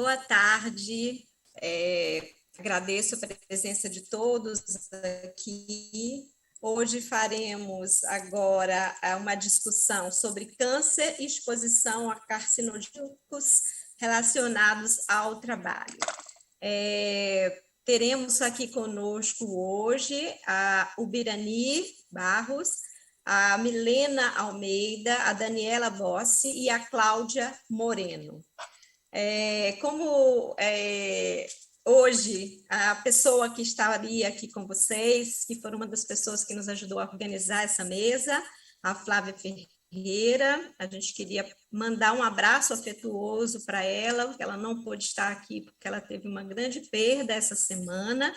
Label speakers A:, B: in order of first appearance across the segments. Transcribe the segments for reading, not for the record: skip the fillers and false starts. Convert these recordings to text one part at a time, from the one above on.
A: Boa tarde, agradeço a presença de todos aqui. Hoje faremos agora uma discussão sobre câncer e exposição a carcinogênicos relacionados ao trabalho. Teremos aqui conosco hoje a Ubirani Barros, a Milena Almeida, a Daniela Bossi e a Cláudia Moreno. Hoje, a pessoa que estaria aqui com vocês, que foi uma das pessoas que nos ajudou a organizar essa mesa, a Flávia Ferreira, a gente queria mandar um abraço afetuoso para ela, porque ela não pôde estar aqui, porque ela teve uma grande perda essa semana,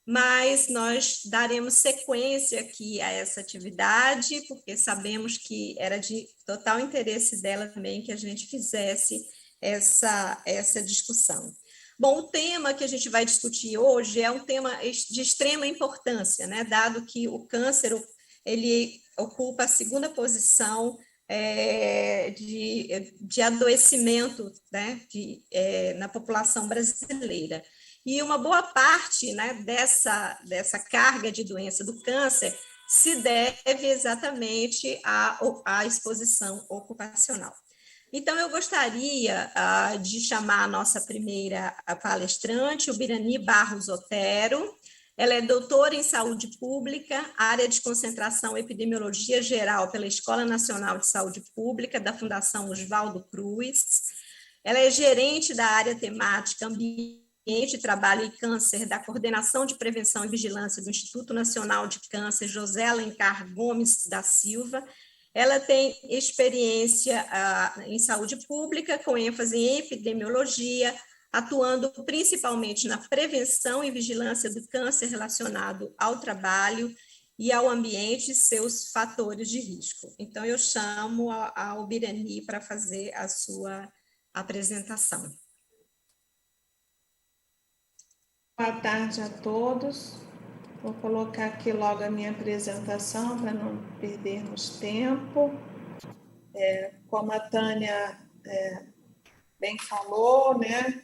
A: mas nós daremos sequência aqui a essa atividade, porque sabemos que era de total interesse dela também que a gente fizesse essa discussão. Bom, o tema que a gente vai discutir hoje é um tema de extrema importância, né? Dado que o câncer ele ocupa a segunda posição de adoecimento, né? Na população brasileira. E uma boa parte, né, dessa carga de doença do câncer se deve exatamente à exposição ocupacional. Então, eu gostaria de chamar a nossa primeira palestrante, Ubirani Barros Otero. Ela é doutora em saúde pública, área de concentração epidemiologia geral pela Escola Nacional de Saúde Pública, da Fundação Oswaldo Cruz. Ela é gerente da área temática Ambiente, Trabalho e Câncer, da Coordenação de Prevenção e Vigilância do Instituto Nacional de Câncer, José Alencar Gomes da Silva. Ela tem experiência em saúde pública, com ênfase em epidemiologia, atuando principalmente na prevenção e vigilância do câncer relacionado ao trabalho e ao ambiente e seus fatores de risco. Então, eu chamo a Ubirani para fazer a sua apresentação.
B: Boa tarde a todos. Vou colocar aqui logo a minha apresentação para não perdermos tempo. Como a Tânia bem falou, né?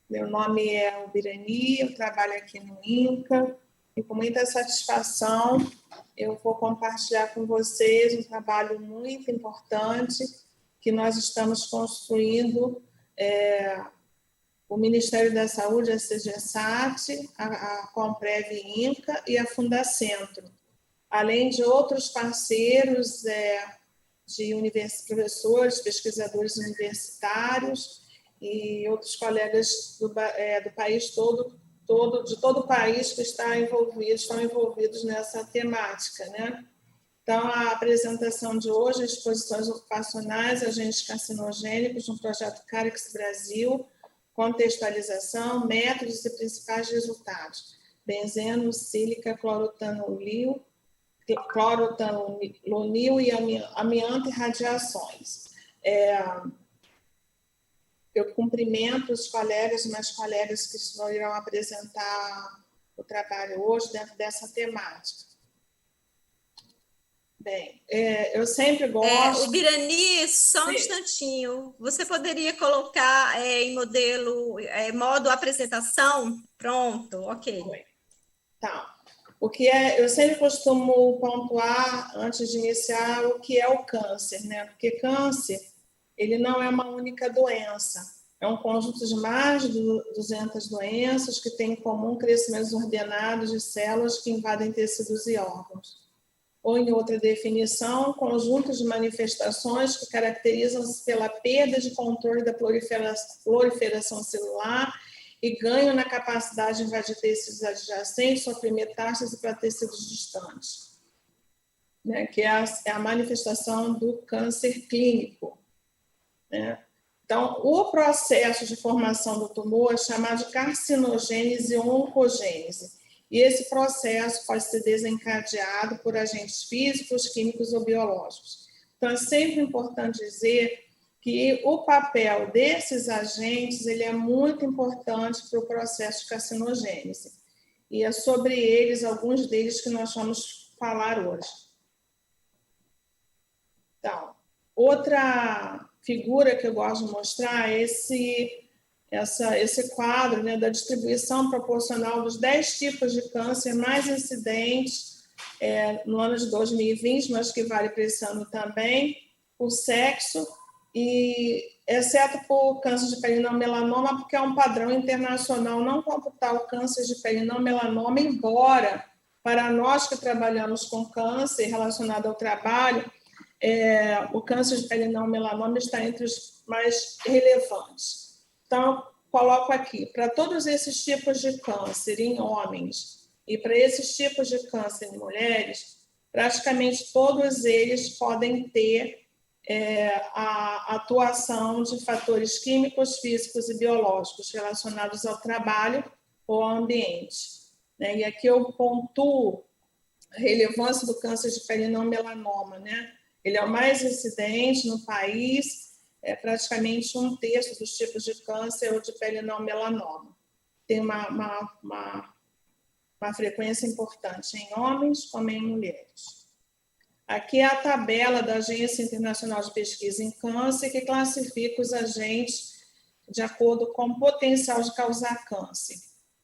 B: Meu nome é Ubirani, eu trabalho aqui no INCA e com muita satisfação eu vou compartilhar com vocês um trabalho muito importante que nós estamos construindo o Ministério da Saúde, a CGSAT, a Comprev INCA e a Fundacentro, além de outros parceiros de professores, pesquisadores universitários e outros colegas do país todo, de todo o país que estão envolvidos nessa temática, né? Então, a apresentação de hoje, exposições ocupacionais, agentes carcinogênicos, no projeto CAREX Brasil, contextualização, métodos e principais resultados. Benzeno, sílica, clorotanilil e amianto e radiações. Eu cumprimento os colegas e mais colegas que irão apresentar o trabalho hoje dentro dessa temática. Bem, eu sempre gosto...
A: Ubirani, só um instantinho. Você poderia colocar em modo apresentação? Pronto, ok.
B: Tá. Eu sempre costumo pontuar, antes de iniciar, o que é o câncer, né? Porque câncer, ele não é uma única doença. É um conjunto de mais de 200 doenças que têm em comum crescimentos ordenados de células que invadem tecidos e órgãos. Ou, em outra definição, conjuntos de manifestações que caracterizam-se pela perda de controle da proliferação celular e ganho na capacidade de invadir tecidos adjacentes, sofrer metástases para tecidos distantes, né? Que é a manifestação do câncer clínico, né? Então, o processo de formação do tumor é chamado de carcinogênese ou oncogênese. E esse processo pode ser desencadeado por agentes físicos, químicos ou biológicos. Então, é sempre importante dizer que o papel desses agentes ele é muito importante para o processo de carcinogênese. E é sobre eles, alguns deles, que nós vamos falar hoje. Então, outra figura que eu gosto de mostrar é esse esse quadro, né, da distribuição proporcional dos 10 tipos de câncer mais incidentes no ano de 2020, mas que vale para esse ano também, por sexo, e exceto por câncer de pele não melanoma, porque é um padrão internacional não computar o câncer de pele não melanoma, embora para nós que trabalhamos com câncer relacionado ao trabalho, o câncer de pele não melanoma está entre os mais relevantes. Então, coloco aqui, para todos esses tipos de câncer em homens e para esses tipos de câncer em mulheres, praticamente todos eles podem ter a atuação de fatores químicos, físicos e biológicos relacionados ao trabalho ou ao ambiente. Né? E aqui eu pontuo a relevância do câncer de pele não melanoma, né? Ele é o mais incidente no país, praticamente 1/3 dos tipos de câncer ou de pele não melanoma. Tem uma frequência importante em homens como em mulheres. Aqui é a tabela da Agência Internacional de Pesquisa em Câncer, que classifica os agentes de acordo com o potencial de causar câncer.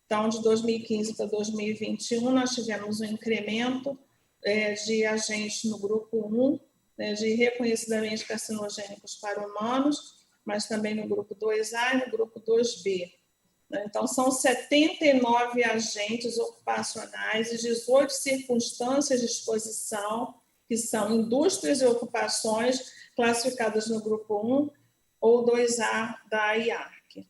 B: Então, de 2015 para 2021, nós tivemos um incremento de agentes no grupo 1, né, de reconhecidamente carcinogênicos para humanos, mas também no grupo 2A e no grupo 2B. Então, são 79 agentes ocupacionais e 18 circunstâncias de exposição, que são indústrias e ocupações classificadas no grupo 1 ou 2A da IARC.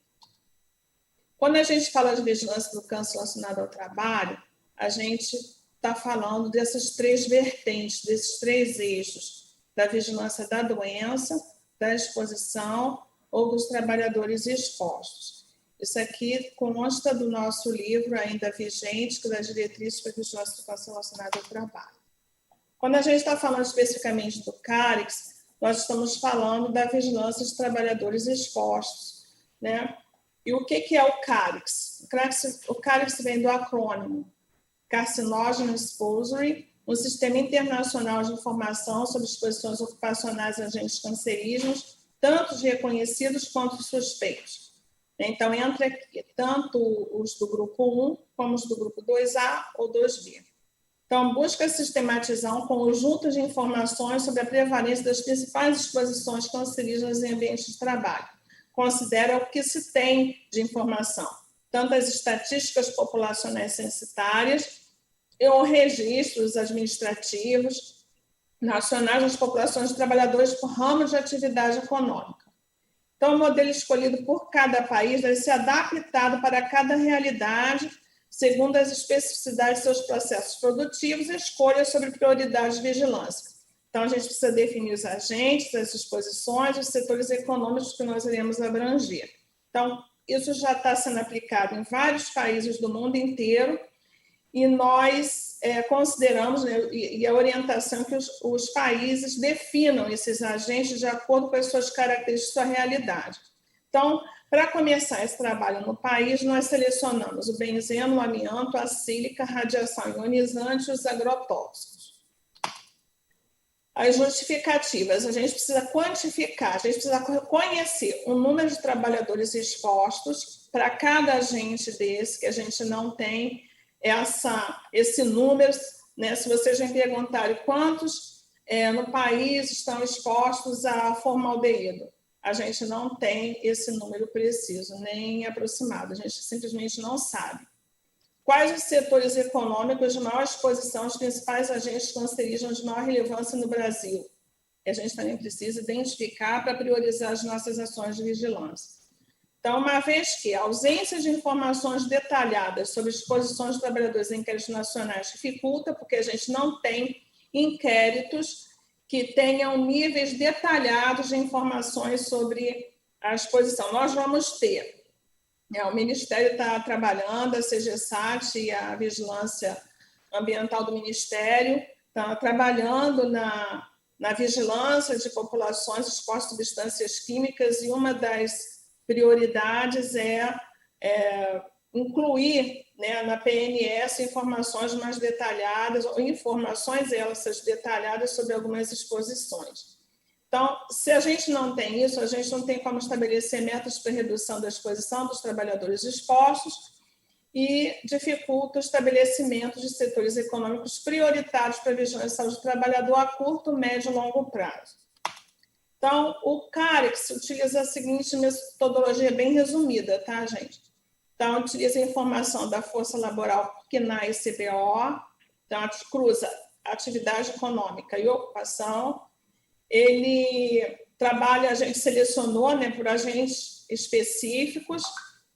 B: Quando a gente fala de vigilância do câncer relacionado ao trabalho, a gente está falando dessas 3 vertentes, desses 3 eixos, da vigilância da doença, da exposição ou dos trabalhadores expostos. Isso aqui consta do nosso livro ainda vigente, que é das diretrizes para a vigilância do câncer relacionado ao trabalho. Quando a gente está falando especificamente do CAREX, nós estamos falando da vigilância de trabalhadores expostos, né? E o que é o CAREX? O CAREX vem do acrônimo Carcinogenic Exposure, um sistema internacional de informação sobre exposições ocupacionais a agentes cancerígenos, tanto os reconhecidos quanto os suspeitos. Então, entra aqui tanto os do grupo 1 como os do grupo 2A ou 2B. Então, busca sistematizar um conjunto de informações sobre a prevalência das principais exposições cancerígenas em ambientes de trabalho. Considera o que se tem de informação, tanto as estatísticas populacionais censitárias e os registros administrativos nacionais das populações de trabalhadores por ramos de atividade econômica. Então, o modelo escolhido por cada país deve ser adaptado para cada realidade, segundo as especificidades de seus processos produtivos e escolhas sobre prioridades de vigilância. Então, a gente precisa definir os agentes, as exposições, os setores econômicos que nós iremos abranger. Então, isso já está sendo aplicado em vários países do mundo inteiro e nós consideramos, né, e a orientação que os países definam esses agentes de acordo com as suas características, sua realidade. Então, para começar esse trabalho no país, nós selecionamos o benzeno, o amianto, a sílica, a radiação ionizante e os agrotóxicos. As justificativas, a gente precisa quantificar, a gente precisa conhecer o número de trabalhadores expostos para cada agente desse, que a gente não tem esse número, né? Se vocês me perguntarem quantos no país estão expostos a formaldeído, a gente não tem esse número preciso, nem aproximado, a gente simplesmente não sabe. Quais os setores econômicos de maior exposição aos principais agentes cancerígenos de maior relevância no Brasil? E a gente também precisa identificar para priorizar as nossas ações de vigilância. Então, uma vez que a ausência de informações detalhadas sobre exposições de trabalhadores em inquéritos nacionais dificulta, porque a gente não tem inquéritos que tenham níveis detalhados de informações sobre a exposição. Nós vamos ter. O Ministério está trabalhando, a CGSAT e a Vigilância Ambiental do Ministério está trabalhando na vigilância de populações expostas a substâncias químicas e uma das prioridades é incluir, né, na PNS informações mais detalhadas, ou informações essas detalhadas sobre algumas exposições. Então, se a gente não tem isso, a gente não tem como estabelecer metas para redução da exposição dos trabalhadores expostos e dificulta o estabelecimento de setores econômicos prioritários para a vigilância e saúde do trabalhador a curto, médio e longo prazo. Então, o CAREX utiliza a seguinte metodologia bem resumida, tá, gente? Então, utiliza a informação da força laboral CNAE e CBO, então, cruza atividade econômica e ocupação. Ele trabalha, a gente selecionou, né, por agentes específicos,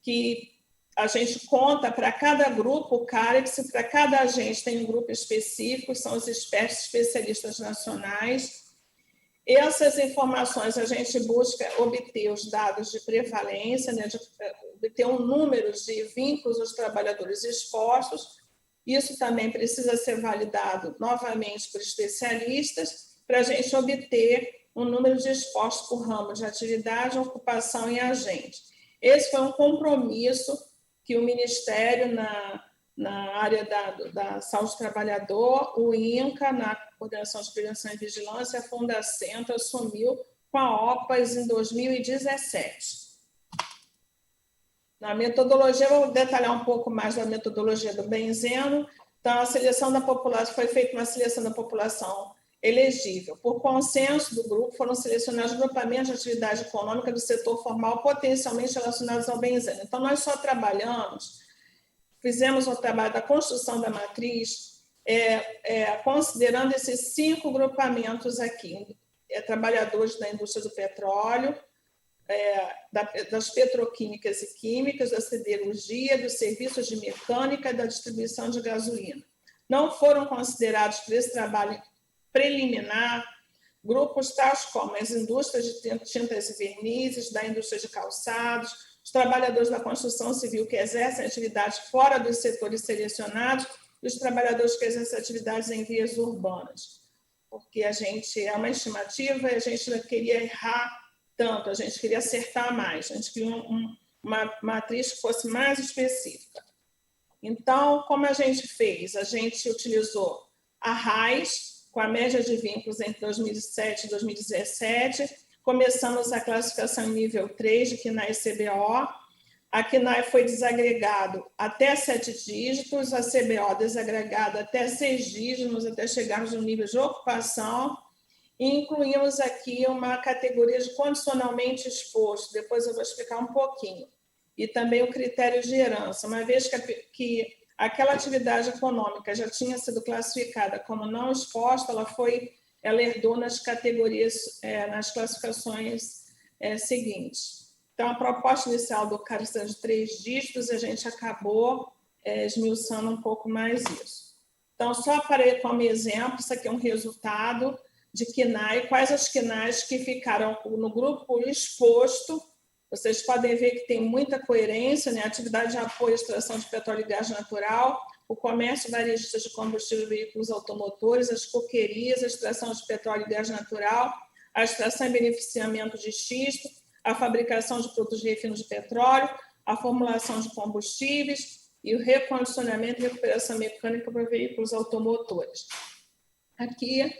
B: que a gente conta para cada grupo, o CAREX, para cada agente tem um grupo específico, são os expertos especialistas nacionais. Essas informações a gente busca obter os dados de prevalência, né, de obter um número de vínculos aos trabalhadores expostos. Isso também precisa ser validado novamente por especialistas para a gente obter um número de expostos por ramo de atividade, ocupação e agente. Esse foi um compromisso que o Ministério, na área da saúde do trabalhador, o INCA, na Coordenação de Prevenção e Vigilância, a Fundacentro assumiu com a OPAS em 2017. Na metodologia, eu vou detalhar um pouco mais da metodologia do benzeno. Então, a seleção da população, foi feita uma seleção da população elegível. Por consenso do grupo, foram selecionados grupamentos de atividade econômica do setor formal potencialmente relacionados ao benzeno. Então, nós só fizemos o trabalho da construção da matriz, considerando esses 5 grupamentos aqui, trabalhadores da indústria do petróleo, das petroquímicas e químicas, da siderurgia, dos serviços de mecânica e da distribuição de gasolina. Não foram considerados por esse trabalho preliminar grupos tais como as indústrias de tintas e vernizes, da indústria de calçados, os trabalhadores da construção civil que exercem atividades fora dos setores selecionados e os trabalhadores que exercem atividades em vias urbanas. Porque a gente é uma estimativa e a gente não queria errar tanto, a gente queria acertar mais, a gente queria uma matriz que fosse mais específica. Então, como a gente fez? A gente utilizou a RAIS, com a média de vínculos entre 2007 e 2017, começamos a classificação em nível 3 de CNAE e CBO. A CNAE foi desagregado até 7 dígitos, a CBO desagregada até 6 dígitos, até chegarmos no nível de ocupação. E incluímos aqui uma categoria de condicionalmente exposto, depois eu vou explicar um pouquinho. E também o critério de herança, uma vez que aquela atividade econômica já tinha sido classificada como não exposta, ela herdou nas categorias, nas classificações seguintes. Então, a proposta inicial do CAREX de 3 dígitos, a gente acabou esmiuçando um pouco mais isso. Então, só para como exemplo, isso aqui é um resultado de CNAE, quais as CNAEs que ficaram no grupo exposto. Vocês podem ver que tem muita coerência, né? Atividade de apoio à extração de petróleo e gás natural, o comércio varejista de combustível e veículos automotores, as coquerias, a extração de petróleo e gás natural, a extração e beneficiamento de xisto, a fabricação de produtos de refino de petróleo, a formulação de combustíveis e o recondicionamento e recuperação mecânica para veículos automotores. Aqui,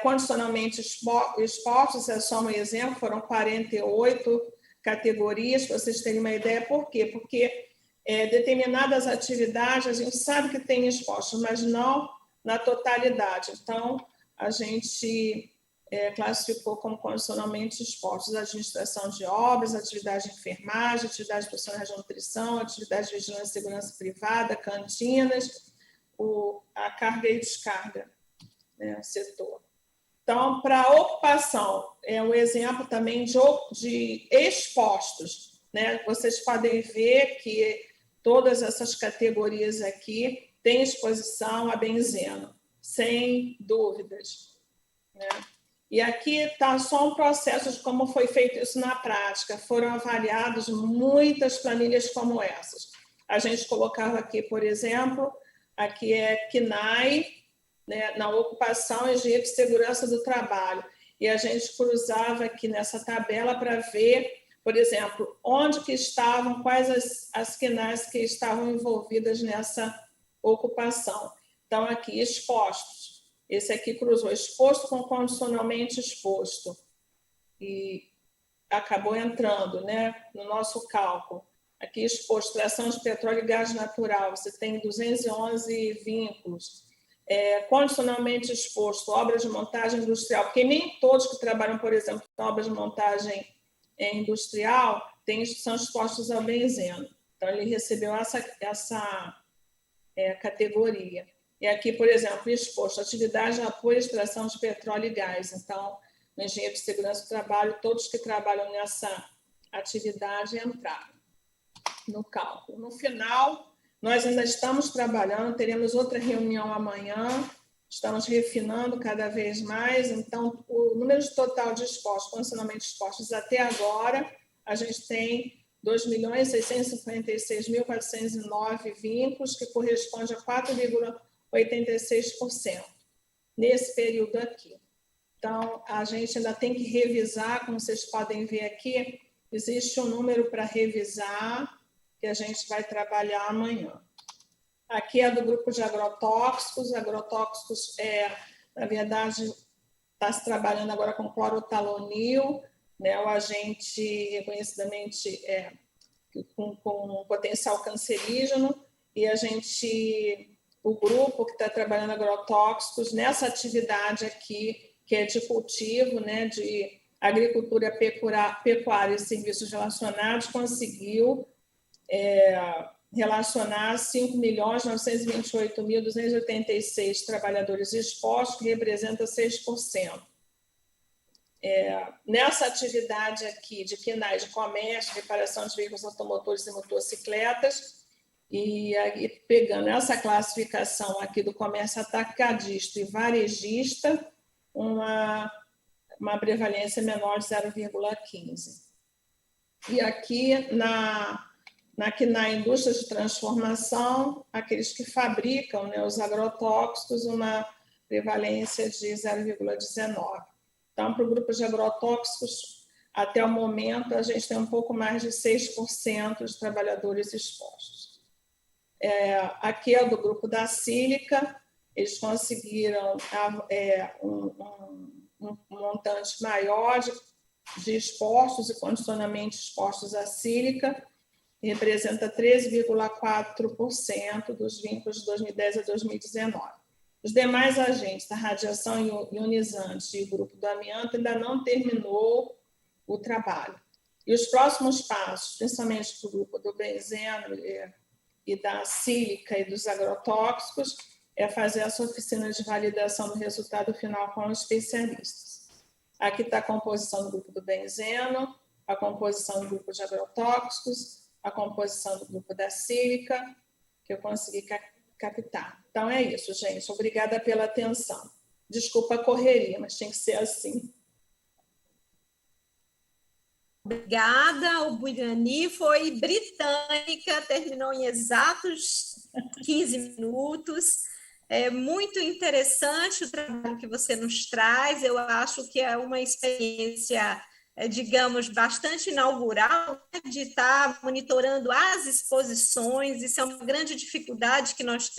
B: condicionalmente expostos, é só um exemplo, foram 48 categorias, para vocês terem uma ideia. Por quê? Porque determinadas atividades a gente sabe que tem expostos, mas não na totalidade. Então, a gente classificou como condicionalmente expostos a administração de obras, atividade de enfermagem, atividade de profissionais de nutrição, atividade de vigilância e segurança privada, cantinas, a carga e descarga, né, setor. Então, para a ocupação, é um exemplo também de expostos, né? Vocês podem ver que todas essas categorias aqui têm exposição a benzeno, sem dúvidas, né? E aqui está só um processo de como foi feito isso na prática. Foram avaliadas muitas planilhas como essas. A gente colocava aqui, por exemplo, aqui é CNAE, né, na ocupação, engenharia de segurança do trabalho. E a gente cruzava aqui nessa tabela para ver, por exemplo, onde que estavam, quais as CNAEs que estavam envolvidas nessa ocupação. Então, aqui, expostos. Esse aqui cruzou exposto com condicionalmente exposto. e acabou entrando, né, no nosso cálculo. Aqui exposto extração de petróleo e gás natural, você tem 211 vínculos. Condicionalmente exposto, obras de montagem industrial, porque nem todos que trabalham, por exemplo, em obras de montagem industrial são expostos ao benzeno. Então, ele recebeu essa categoria. E aqui, por exemplo, exposto atividade de apoio à extração de petróleo e gás. Então, o engenheiro de segurança do trabalho, todos que trabalham nessa atividade entraram no cálculo. No final, nós ainda estamos trabalhando, teremos outra reunião amanhã, estamos refinando cada vez mais, então, o número total de expostos, condicionalmente expostos até agora, a gente tem 2.656.409 vínculos, que corresponde a 4,86% nesse período aqui. Então, a gente ainda tem que revisar, como vocês podem ver aqui, existe um número para revisar, que a gente vai trabalhar amanhã. Aqui é do grupo de agrotóxicos. Agrotóxicos, na verdade, está se trabalhando agora com clorotalonil, né, o agente reconhecidamente com potencial cancerígeno, e o grupo que está trabalhando agrotóxicos nessa atividade aqui, que é de cultivo, né, de agricultura, pecuária e serviços relacionados, conseguiu relacionar 5.928.286 trabalhadores expostos, que representa 6%. Nessa atividade aqui de quinais de comércio, reparação de veículos automotores e motocicletas, e aí, pegando essa classificação aqui do comércio atacadista e varejista, uma prevalência menor de 0,15. E aqui na indústria de transformação, aqueles que fabricam, né, os agrotóxicos, uma prevalência de 0,19. Então, para o grupo de agrotóxicos, até o momento, a gente tem um pouco mais de 6% de trabalhadores expostos. Aqui é do grupo da sílica, eles conseguiram um montante maior de expostos e condicionamento expostos à sílica, representa 13,4% dos vínculos de 2010 a 2019. Os demais agentes, a radiação ionizante e o grupo do amianto, ainda não terminou o trabalho. E os próximos passos, principalmente para o grupo do benzeno e da sílica e dos agrotóxicos, é fazer essa oficina de validação do resultado final com os especialistas. Aqui está a composição do grupo do benzeno, a composição do grupo de agrotóxicos, a composição do grupo da sílica, que eu consegui captar. Então, é isso, gente. Obrigada pela atenção. Desculpa a correria, mas tinha que ser assim.
A: Obrigada. O Buirani foi britânica, terminou em exatos 15 minutos. É muito interessante o trabalho que você nos traz. Eu acho que é uma experiência, digamos, bastante inaugural, né, de estar monitorando as exposições. Isso é uma grande dificuldade que nós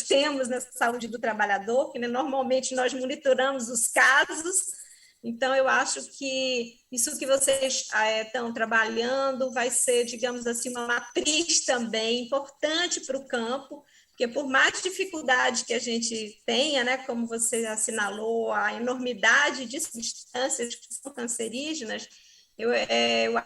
A: temos na saúde do trabalhador, que, né, normalmente nós monitoramos os casos. Então, eu acho que isso que vocês estão trabalhando vai ser, digamos assim, uma matriz também importante para o campo, porque por mais dificuldade que a gente tenha, né, como você assinalou, a enormidade de substâncias que são cancerígenas, eu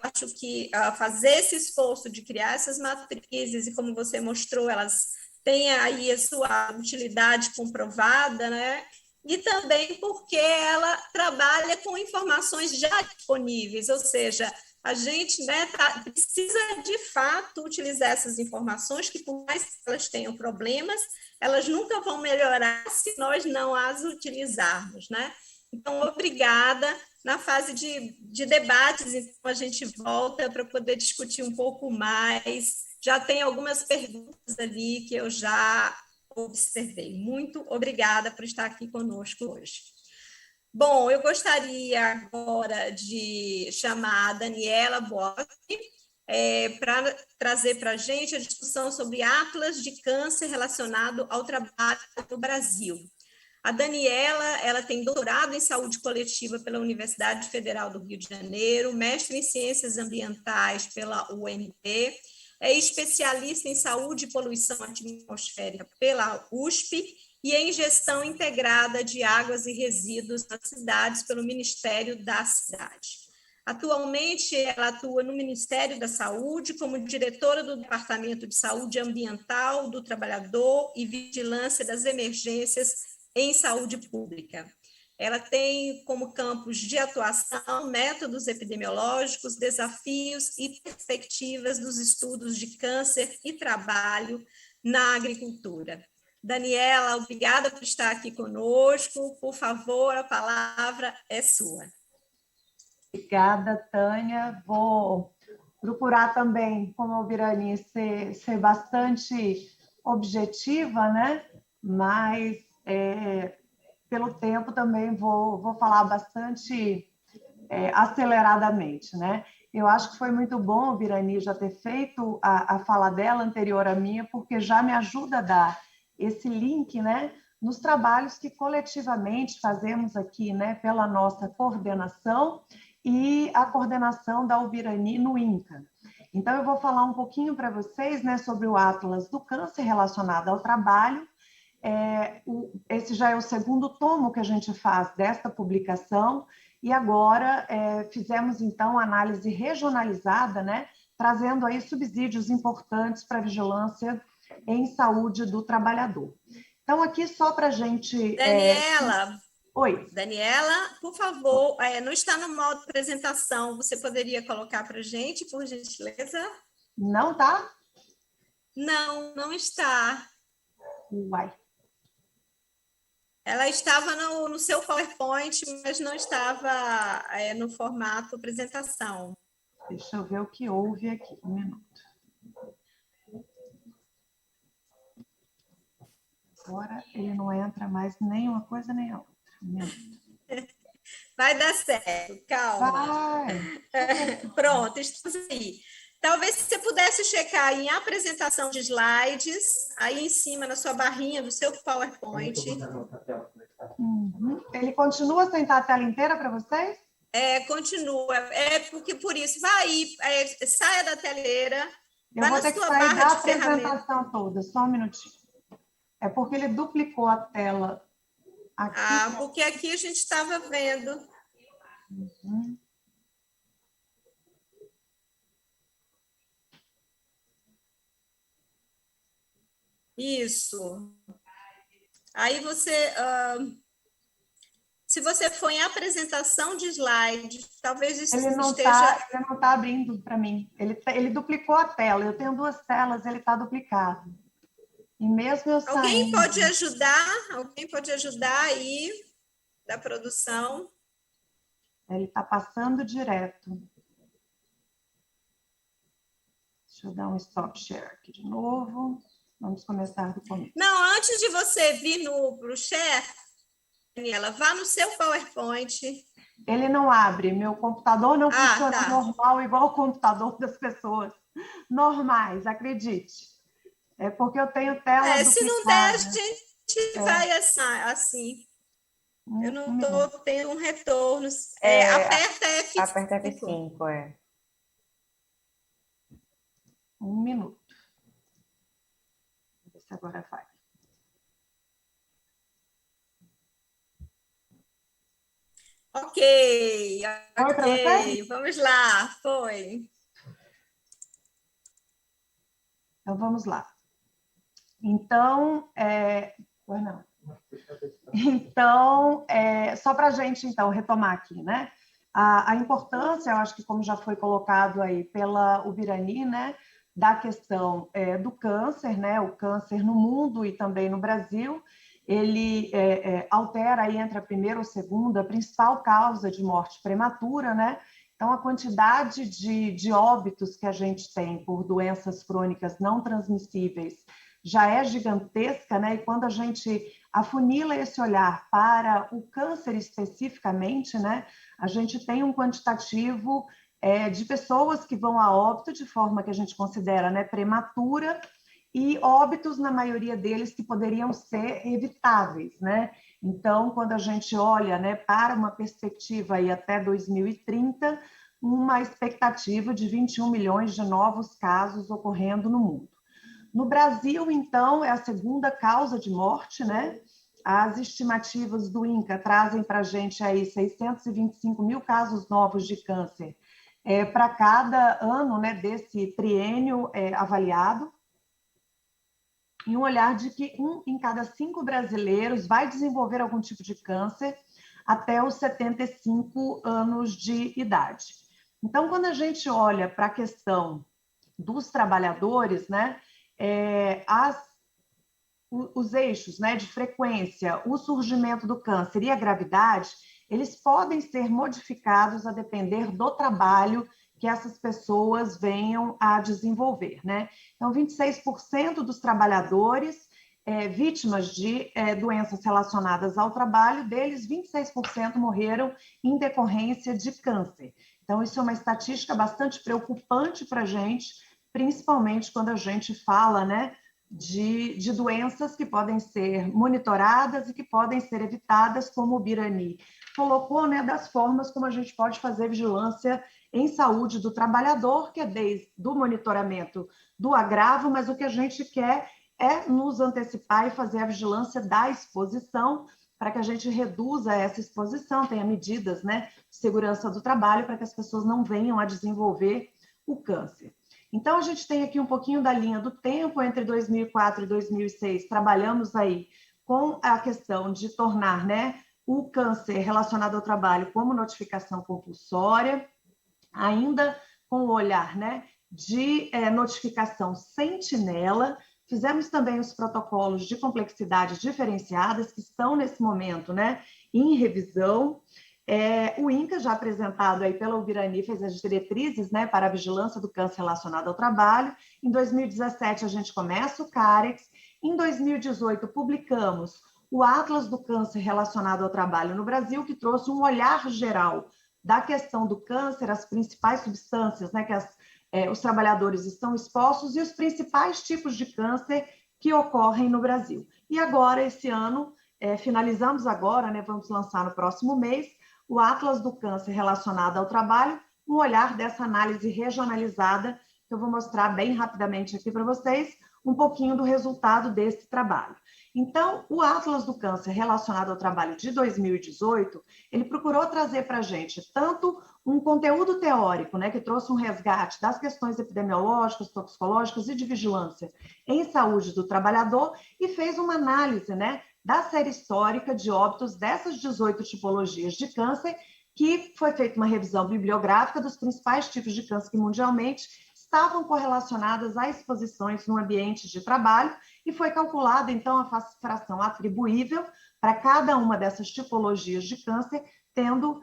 A: acho que fazer esse esforço de criar essas matrizes, e como você mostrou, elas têm aí a sua utilidade comprovada, né? E também porque ela trabalha com informações já disponíveis, ou seja, a gente, né, precisa de fato utilizar essas informações, que por mais que elas tenham problemas, elas nunca vão melhorar se nós não as utilizarmos, né? Então, obrigada. Na fase de debates, então, a gente volta para poder discutir um pouco mais. Já tem algumas perguntas ali que eu já observei. Muito obrigada por estar aqui conosco hoje. Bom, eu gostaria agora de chamar a Daniela Boschi para trazer para a gente a discussão sobre atlas de câncer relacionado ao trabalho no Brasil. A Daniela, ela tem doutorado em saúde coletiva pela Universidade Federal do Rio de Janeiro, mestre em ciências ambientais pela UNB, é especialista em saúde e poluição atmosférica pela USP e em gestão integrada de águas e resíduos nas cidades pelo Ministério da Cidade. Atualmente, ela atua no Ministério da Saúde como diretora do Departamento de Saúde Ambiental do Trabalhador e Vigilância das Emergências em Saúde Pública. Ela tem como campos de atuação métodos epidemiológicos, desafios e perspectivas dos estudos de câncer e trabalho na agricultura. Daniela, obrigada por estar aqui conosco. Por favor, a palavra é sua.
C: Obrigada, Tânia. Vou procurar também, como a Virani, ser bastante objetiva, né? Mas, pelo tempo, também vou falar bastante aceleradamente, né? Eu acho que foi muito bom a Virani já ter feito a fala dela anterior à minha, porque já me ajuda a dar esse link, né? Nos trabalhos que coletivamente fazemos aqui, né? Pela nossa coordenação e a coordenação da Ubirani no INCA. Então, eu vou falar um pouquinho para vocês, né, sobre o Atlas do Câncer relacionado ao trabalho. Esse já é o segundo tomo que a gente faz desta publicação, e agora fizemos, então, análise regionalizada, né, trazendo aí subsídios importantes para a vigilância em saúde do trabalhador. Então, aqui só para a gente...
A: Daniela...
C: Oi.
A: Daniela, por favor, não está no modo de apresentação, você poderia colocar para a gente, por gentileza?
C: Não tá?
A: Não, não está.
C: Uai.
A: Ela estava no seu PowerPoint, mas não estava no formato apresentação.
C: Deixa eu ver o que houve aqui, um minuto. Agora ele não entra mais nem uma coisa nem a outra.
A: Vai dar certo, calma.
C: Vai.
A: Pronto, estamos aí. Talvez você pudesse checar em apresentação de slides, aí em cima, na sua barrinha do seu PowerPoint.
C: Ele continua sem estar a tela inteira para vocês?
A: Continua. Porque por isso, vai aí, saia da tela.
C: Eu vou ter que sair da apresentação toda, só um minutinho. É porque ele duplicou a tela aqui.
A: Porque aqui a gente estava vendo. Isso. Aí você, se você for em apresentação de slide, talvez isso
C: ele não
A: esteja...
C: Ele não está abrindo para mim. Ele duplicou a tela. Eu tenho duas telas, ele está duplicado. E mesmo eu saindo...
A: Alguém pode ajudar? Alguém pode ajudar aí da produção?
C: Ele está passando direto. Deixa eu dar um stop share aqui de novo. Vamos começar do começo.
A: Não, antes de você vir para o share, Daniela, vá no seu PowerPoint.
C: Ele não abre. Meu computador não funciona normal, igual o computador das pessoas normais, acredite. É porque eu tenho tela duplicada.
A: Se não der, a gente vai assim. Eu não estou tendo um retorno. Aperta F5.
D: Aperta F5,
C: Um minuto. Vamos ver se agora vai.
A: Ok. Vamos lá. Foi.
C: Então, vamos lá. Então, só para a gente, então, retomar aqui, né? A importância, eu acho que como já foi colocado aí pela Ubirani, né? Da questão do câncer, né? O câncer no mundo e também no Brasil, ele altera aí entre a primeira ou segunda, a principal causa de morte prematura, né? Então, a quantidade de óbitos que a gente tem por doenças crônicas não transmissíveis já é gigantesca, né? E quando a gente afunila esse olhar para o câncer especificamente, né? A gente tem um quantitativo de pessoas que vão a óbito de forma que a gente considera, né, prematura, e óbitos, na maioria deles, que poderiam ser evitáveis, né? Então, quando a gente olha, né, para uma perspectiva aí até 2030, uma expectativa de 21 milhões de novos casos ocorrendo no mundo. No Brasil, então, é a segunda causa de morte, né? As estimativas do INCA trazem para a gente aí 625 mil casos novos de câncer para cada ano, né, desse triênio avaliado, e um olhar de que 1 em cada 5 brasileiros vai desenvolver algum tipo de câncer até os 75 anos de idade. Então, quando a gente olha para a questão dos trabalhadores, né, os eixos, né, de frequência, o surgimento do câncer e a gravidade, eles podem ser modificados a depender do trabalho que essas pessoas venham a desenvolver, né? Então, 26% dos trabalhadores vítimas de doenças relacionadas ao trabalho, deles 26% morreram em decorrência de câncer. Então, isso é uma estatística bastante preocupante para a gente, principalmente quando a gente fala, né, de doenças que podem ser monitoradas e que podem ser evitadas, como o Birani colocou, né, das formas como a gente pode fazer vigilância em saúde do trabalhador, que é desde o monitoramento do agravo, mas o que a gente quer é nos antecipar e fazer a vigilância da exposição, para que a gente reduza essa exposição, tenha medidas, né, de segurança do trabalho, para que as pessoas não venham a desenvolver o câncer. Então, a gente tem aqui um pouquinho da linha do tempo, entre 2004 e 2006, trabalhamos aí com a questão de tornar, né, o câncer relacionado ao trabalho como notificação compulsória, ainda com o olhar, né, de notificação sentinela. Fizemos também os protocolos de complexidade diferenciadas, que estão nesse momento, né, em revisão. O INCA, já apresentado aí pela Ubirani, fez as diretrizes, né, para a vigilância do câncer relacionado ao trabalho. Em 2017, a gente começa o CAREX. Em 2018, publicamos o Atlas do Câncer relacionado ao trabalho no Brasil, que trouxe um olhar geral da questão do câncer, as principais substâncias, né, que os trabalhadores estão expostos e os principais tipos de câncer que ocorrem no Brasil. E agora, esse ano, finalizamos agora, né, vamos lançar no próximo mês, o Atlas do Câncer relacionado ao trabalho, um olhar dessa análise regionalizada, que eu vou mostrar bem rapidamente aqui para vocês, um pouquinho do resultado desse trabalho. Então, o Atlas do Câncer relacionado ao trabalho de 2018, ele procurou trazer para a gente tanto um conteúdo teórico, né, que trouxe um resgate das questões epidemiológicas, toxicológicas e de vigilância em saúde do trabalhador, e fez uma análise, né, da série histórica de óbitos dessas 18 tipologias de câncer, que foi feita uma revisão bibliográfica dos principais tipos de câncer que mundialmente estavam correlacionadas a exposições no ambiente de trabalho, e foi calculada, então, a fração atribuível para cada uma dessas tipologias de câncer, tendo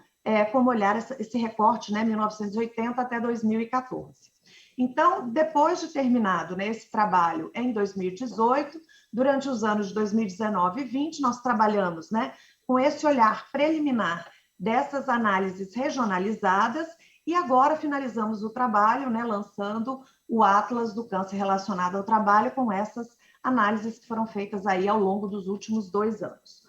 C: como olhar esse recorte, né, 1980 até 2014. Então, depois de terminado, né, esse trabalho em 2018, durante os anos de 2019 e 2020, nós trabalhamos, né, com esse olhar preliminar dessas análises regionalizadas, e agora finalizamos o trabalho, né, lançando o Atlas do Câncer relacionado ao trabalho, com essas análises que foram feitas aí ao longo dos últimos 2 anos.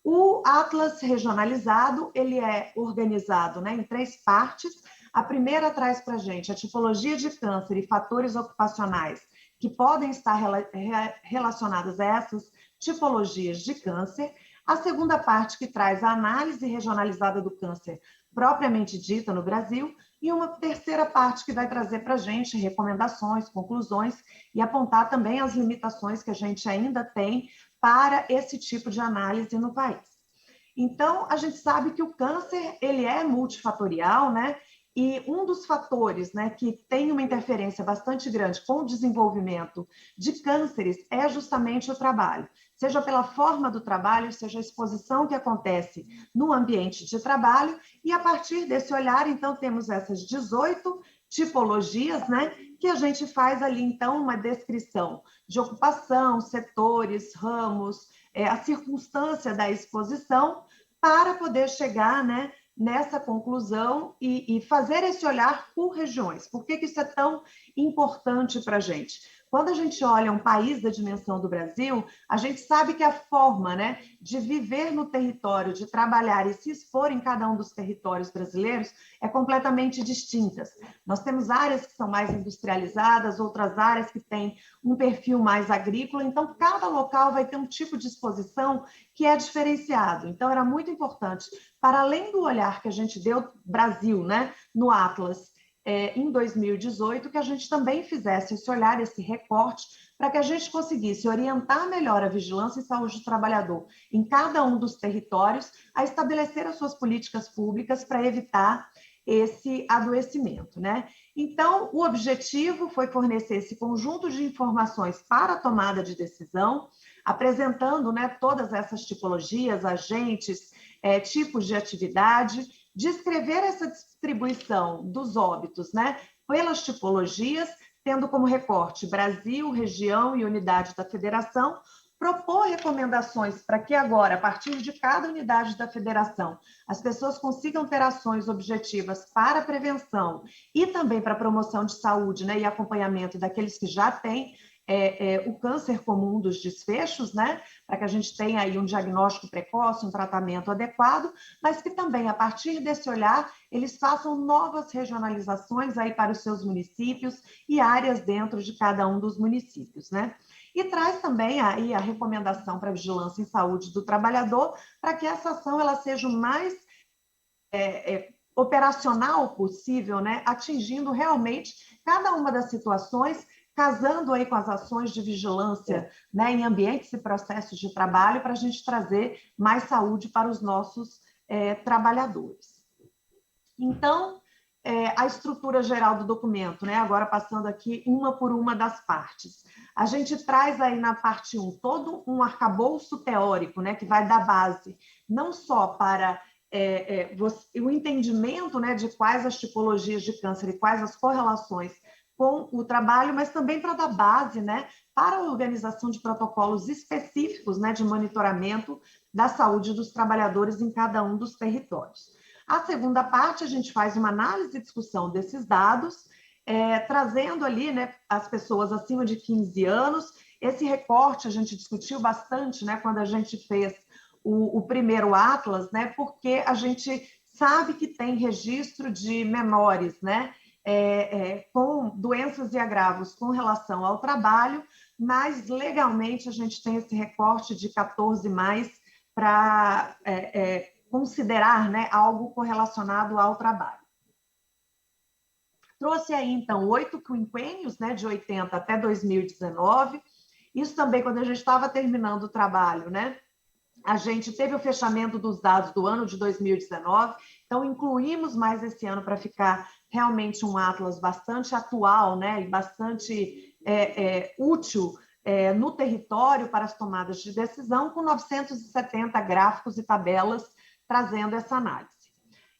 C: O Atlas regionalizado, ele é organizado, né, em 3 partes. A primeira traz para a gente a tipologia de câncer e fatores ocupacionais que podem estar relacionados a essas tipologias de câncer. A segunda parte, que traz a análise regionalizada do câncer propriamente dita no Brasil, e uma terceira parte que vai trazer para a gente recomendações, conclusões e apontar também as limitações que a gente ainda tem para esse tipo de análise no país. Então, a gente sabe que o câncer, ele é multifatorial, né? E um dos fatores, né, que tem uma interferência bastante grande com o desenvolvimento de cânceres é justamente o trabalho, seja pela forma do trabalho, seja a exposição que acontece no ambiente de trabalho, e a partir desse olhar, então, temos essas 18 tipologias, né, que a gente faz ali, então, uma descrição de ocupação, setores, ramos, a circunstância da exposição, para poder chegar, né, nessa conclusão e fazer esse olhar por regiões. Por que isso é tão importante para a gente? Quando a gente olha um país da dimensão do Brasil, a gente sabe que a forma, né, de viver no território, de trabalhar e se expor em cada um dos territórios brasileiros é completamente distintas. Nós temos áreas que são mais industrializadas, outras áreas que têm um perfil mais agrícola, então cada local vai ter um tipo de exposição que é diferenciado. Então era muito importante, para além do olhar que a gente deu Brasil, né, no Atlas, em 2018, que a gente também fizesse esse olhar, esse recorte, para que a gente conseguisse orientar melhor a vigilância em saúde do trabalhador em cada um dos territórios, a estabelecer as suas políticas públicas para evitar esse adoecimento, né? Então, o objetivo foi fornecer esse conjunto de informações para a tomada de decisão, apresentando, né, todas essas tipologias, agentes, tipos de atividade, descrever essa distribuição dos óbitos, né, pelas tipologias, tendo como recorte Brasil, região e unidade da federação, propor recomendações para que agora, a partir de cada unidade da federação, as pessoas consigam ter ações objetivas para a prevenção e também para a promoção de saúde, né, e acompanhamento daqueles que já têm o câncer comum dos desfechos, né, para que a gente tenha aí um diagnóstico precoce, um tratamento adequado, mas que também, a partir desse olhar, eles façam novas regionalizações aí para os seus municípios e áreas dentro de cada um dos municípios, né? E traz também aí a recomendação para a vigilância em saúde do trabalhador, para que essa ação ela seja o mais operacional possível, né, atingindo realmente cada uma das situações, casando aí com as ações de vigilância, né, em ambientes e processos de trabalho, para a gente trazer mais saúde para os nossos trabalhadores. Então, a estrutura geral do documento, né, agora passando aqui uma por uma das partes. A gente traz aí na parte 1 todo um arcabouço teórico, né, que vai dar base não só para o entendimento, né, de quais as tipologias de câncer e quais as correlações com o trabalho, mas também para dar base, né, para a organização de protocolos específicos, né, de monitoramento da saúde dos trabalhadores em cada um dos territórios. A segunda parte, a gente faz uma análise e discussão desses dados, trazendo ali, né, as pessoas acima de 15 anos. Esse recorte a gente discutiu bastante, né, quando a gente fez o primeiro Atlas, né, porque a gente sabe que tem registro de menores, né, com doenças e agravos com relação ao trabalho, mas legalmente a gente tem esse recorte de 14 mais para considerar, né, algo correlacionado ao trabalho. Trouxe aí, então, 8 quinquênios, né, de 80 até 2019. Isso também, quando a gente estava terminando o trabalho, né, a gente teve o fechamento dos dados do ano de 2019, então incluímos mais esse ano para ficar realmente um Atlas bastante atual, né, e bastante útil no território para as tomadas de decisão, com 970 gráficos e tabelas trazendo essa análise.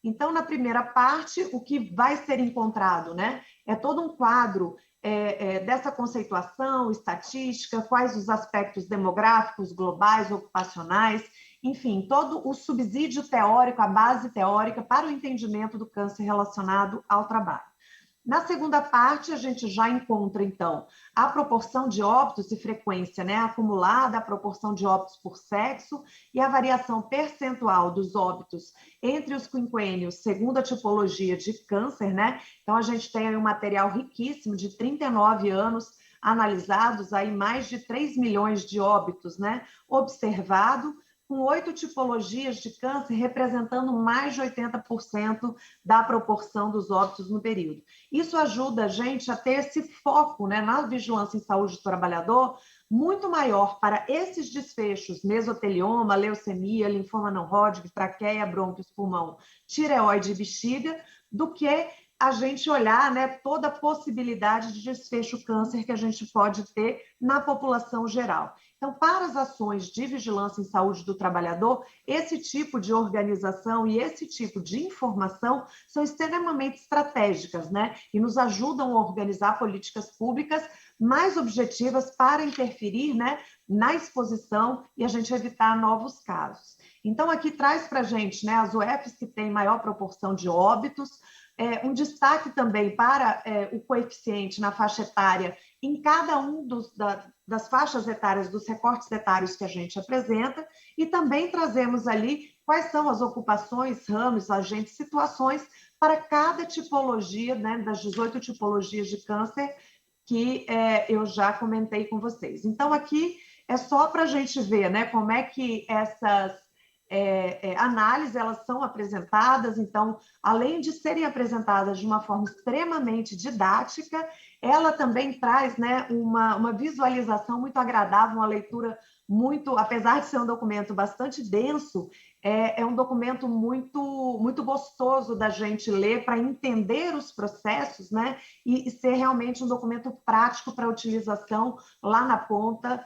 C: Então, na primeira parte, o que vai ser encontrado, né, é todo um quadro dessa conceituação, estatística, quais os aspectos demográficos, globais, ocupacionais, enfim, todo o subsídio teórico, a base teórica para o entendimento do câncer relacionado ao trabalho. Na segunda parte, a gente já encontra, então, a proporção de óbitos e frequência, né, acumulada, a proporção de óbitos por sexo e a variação percentual dos óbitos entre os quinquênios, segundo a tipologia de câncer, né? Então, a gente tem aí um material riquíssimo de 39 anos analisados, aí mais de 3 milhões de óbitos, né, observado, com 8 tipologias de câncer, representando mais de 80% da proporção dos óbitos no período. Isso ajuda a gente a ter esse foco, né, na vigilância em saúde do trabalhador muito maior para esses desfechos, mesotelioma, leucemia, linfoma não Hodgkin, traqueia, brônquios, pulmão, tireoide e bexiga, do que a gente olhar, né, toda a possibilidade de desfecho câncer que a gente pode ter na população geral. Então, para as ações de vigilância em saúde do trabalhador, esse tipo de organização e esse tipo de informação são extremamente estratégicas, né, e nos ajudam a organizar políticas públicas mais objetivas para interferir, né, na exposição e a gente evitar novos casos. Então, aqui traz para a gente, né, as UFs que têm maior proporção de óbitos, um destaque também para o coeficiente na faixa etária em cada um das faixas etárias, dos recortes etários que a gente apresenta, e também trazemos ali quais são as ocupações, ramos, agentes, situações para cada tipologia, né, das 18 tipologias de câncer que eu já comentei com vocês. Então, aqui é só para a gente ver, né, como é que essas análises elas são apresentadas. Então, além de serem apresentadas de uma forma extremamente didática, ela também traz, né, uma visualização muito agradável, uma leitura muito, apesar de ser um documento bastante denso, é um documento muito gostoso da gente ler para entender os processos, né, e ser realmente um documento prático para utilização lá na ponta,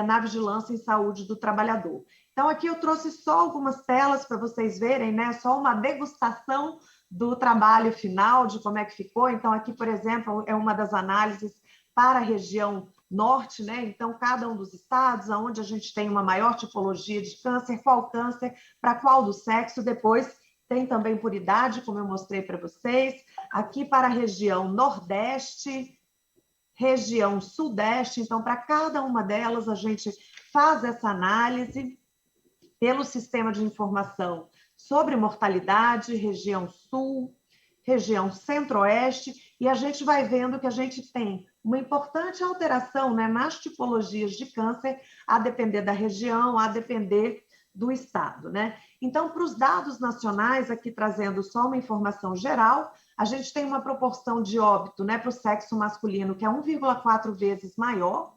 C: na vigilância em saúde do trabalhador. Então, aqui eu trouxe só algumas telas para vocês verem, né? Só uma degustação do trabalho final, de como é que ficou. Então, aqui, por exemplo, é uma das análises para a região norte, né? Então, cada um dos estados, onde a gente tem uma maior tipologia de câncer, qual câncer, para qual do sexo. Depois, tem também por idade, como eu mostrei para vocês. Aqui para a região nordeste, região sudeste. Então, para cada uma delas, a gente faz essa análise pelo sistema de informação sobre mortalidade, região sul, região centro-oeste, e a gente vai vendo que a gente tem uma importante alteração, né, nas tipologias de câncer, a depender da região, a depender do estado, né? Então, para os dados nacionais, aqui trazendo só uma informação geral, a gente tem uma proporção de óbito, né, para o sexo masculino que é 1,4 vezes maior,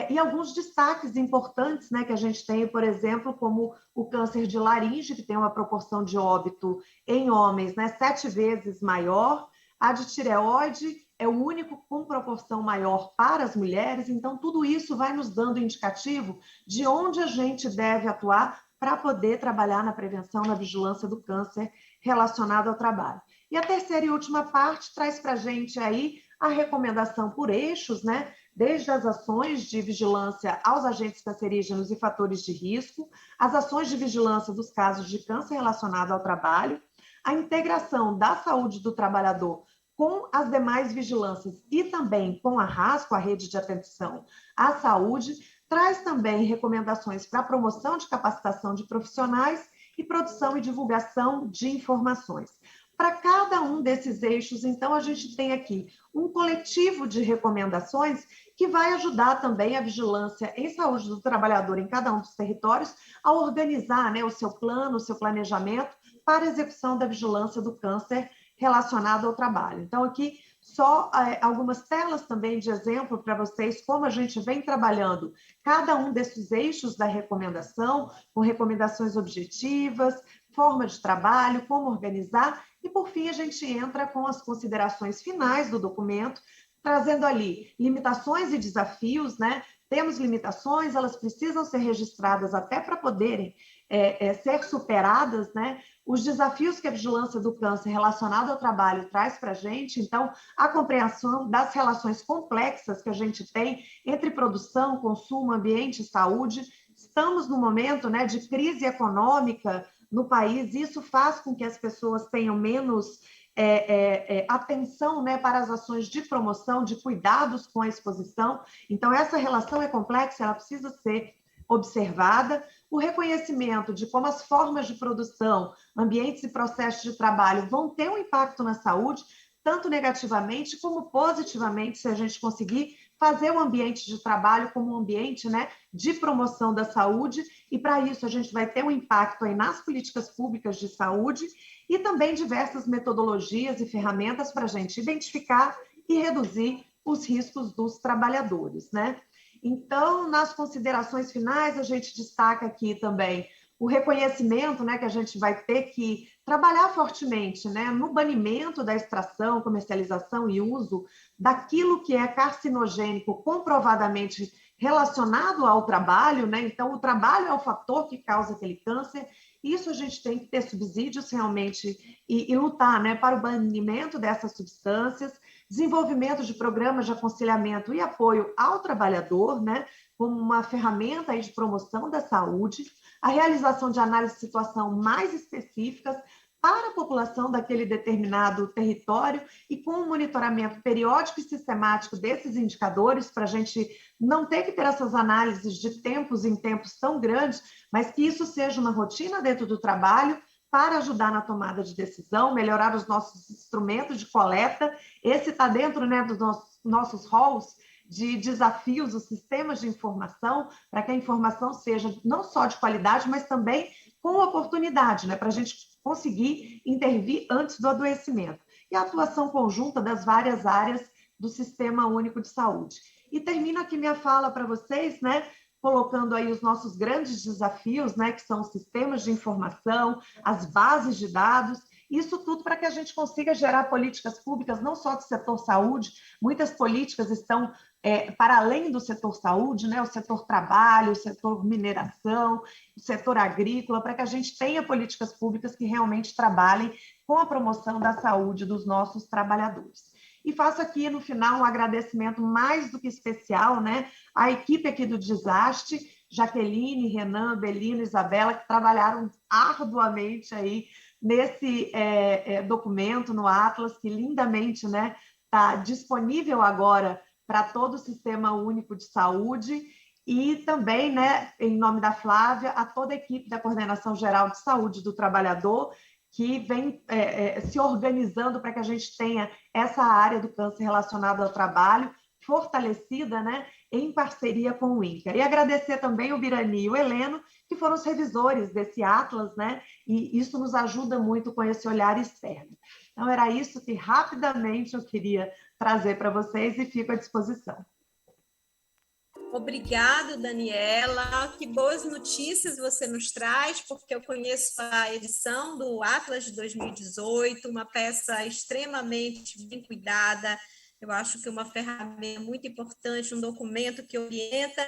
C: e alguns destaques importantes, né, que a gente tem, por exemplo, como o câncer de laringe, que tem uma proporção de óbito em homens, né, 7 vezes maior. A de tireoide é o único com proporção maior para as mulheres. Então, tudo isso vai nos dando indicativo de onde a gente deve atuar para poder trabalhar na prevenção, na vigilância do câncer relacionado ao trabalho. E a terceira e última parte traz para a gente aí a recomendação por eixos, né? Desde as ações de vigilância aos agentes cancerígenos e fatores de risco, as ações de vigilância dos casos de câncer relacionado ao trabalho, a integração da saúde do trabalhador com as demais vigilâncias e também com a RASCO, a Rede de Atenção à Saúde, traz também recomendações para a promoção de capacitação de profissionais e produção e divulgação de informações. Para cada um desses eixos, então, a gente tem aqui um coletivo de recomendações que vai ajudar também a vigilância em saúde do trabalhador em cada um dos territórios a organizar, né, o seu plano, o seu planejamento para a execução da vigilância do câncer relacionado ao trabalho. Então, aqui só algumas telas também de exemplo para vocês como a gente vem trabalhando cada um desses eixos da recomendação, com recomendações objetivas, forma de trabalho, como organizar, e por fim a gente entra com as considerações finais do documento, trazendo ali limitações e desafios, né? Temos limitações, elas precisam ser registradas até para poderem ser superadas, né? Os desafios que a vigilância do câncer relacionado ao trabalho traz para a gente, então, a compreensão das relações complexas que a gente tem entre produção, consumo, ambiente e saúde. Estamos no momento, né, de crise econômica no país, isso faz com que as pessoas tenham menos atenção, né, para as ações de promoção, de cuidados com a exposição. Então, essa relação é complexa, ela precisa ser observada. O reconhecimento de como as formas de produção, ambientes e processos de trabalho vão ter um impacto na saúde, tanto negativamente como positivamente, se a gente conseguir fazer o ambiente de trabalho como um ambiente, né, de promoção da saúde, e para isso a gente vai ter um impacto aí nas políticas públicas de saúde e também diversas metodologias e ferramentas para a gente identificar e reduzir os riscos dos trabalhadores, né? Então, nas considerações finais, a gente destaca aqui também o reconhecimento, né, que a gente vai ter que trabalhar fortemente, né, no banimento da extração, comercialização e uso daquilo que é carcinogênico comprovadamente relacionado ao trabalho, né? Então, o trabalho é o fator que causa aquele câncer. Isso a gente tem que ter subsídios realmente e lutar, né, para o banimento dessas substâncias, desenvolvimento de programas de aconselhamento e apoio ao trabalhador, né, como uma ferramenta aí de promoção da saúde, a realização de análises de situação mais específicas para a população daquele determinado território e com um monitoramento periódico e sistemático desses indicadores, para a gente não ter que ter essas análises de tempos em tempos tão grandes, mas que isso seja uma rotina dentro do trabalho para ajudar na tomada de decisão, melhorar os nossos instrumentos de coleta. Esse está dentro, né, dos nossos halls de desafios, os sistemas de informação, para que a informação seja não só de qualidade, mas também com oportunidade, né, para a gente conseguir intervir antes do adoecimento. E a atuação conjunta das várias áreas do Sistema Único de Saúde. E termino aqui minha fala para vocês, né, colocando aí os nossos grandes desafios, né, que são os sistemas de informação, as bases de dados, isso tudo para que a gente consiga gerar políticas públicas, não só do setor saúde, muitas políticas estão para além do setor saúde, né, o setor trabalho, o setor mineração, o setor agrícola, para que a gente tenha políticas públicas que realmente trabalhem com a promoção da saúde dos nossos trabalhadores. E faço aqui, no final, um agradecimento mais do que especial, né, à equipe aqui do Desastre, Jaqueline, Renan, Belino, Isabela, que trabalharam arduamente aí nesse documento, no Atlas, que lindamente, né, está disponível agora para todo o Sistema Único de Saúde, e também, né, em nome da Flávia, a toda a equipe da Coordenação Geral de Saúde do Trabalhador, que vem se organizando para que a gente tenha essa área do câncer relacionada ao trabalho fortalecida, né, em parceria com o INCA. E agradecer também o Birani e o Heleno, que foram os revisores desse Atlas, né, e isso nos ajuda muito com esse olhar externo. Então, era isso que rapidamente eu queria trazer para vocês e fico à disposição.
A: Obrigado, Daniela. Que boas notícias você nos traz, porque eu conheço a edição do Atlas de 2018, uma peça extremamente bem cuidada. Eu acho que uma ferramenta muito importante, um documento que orienta,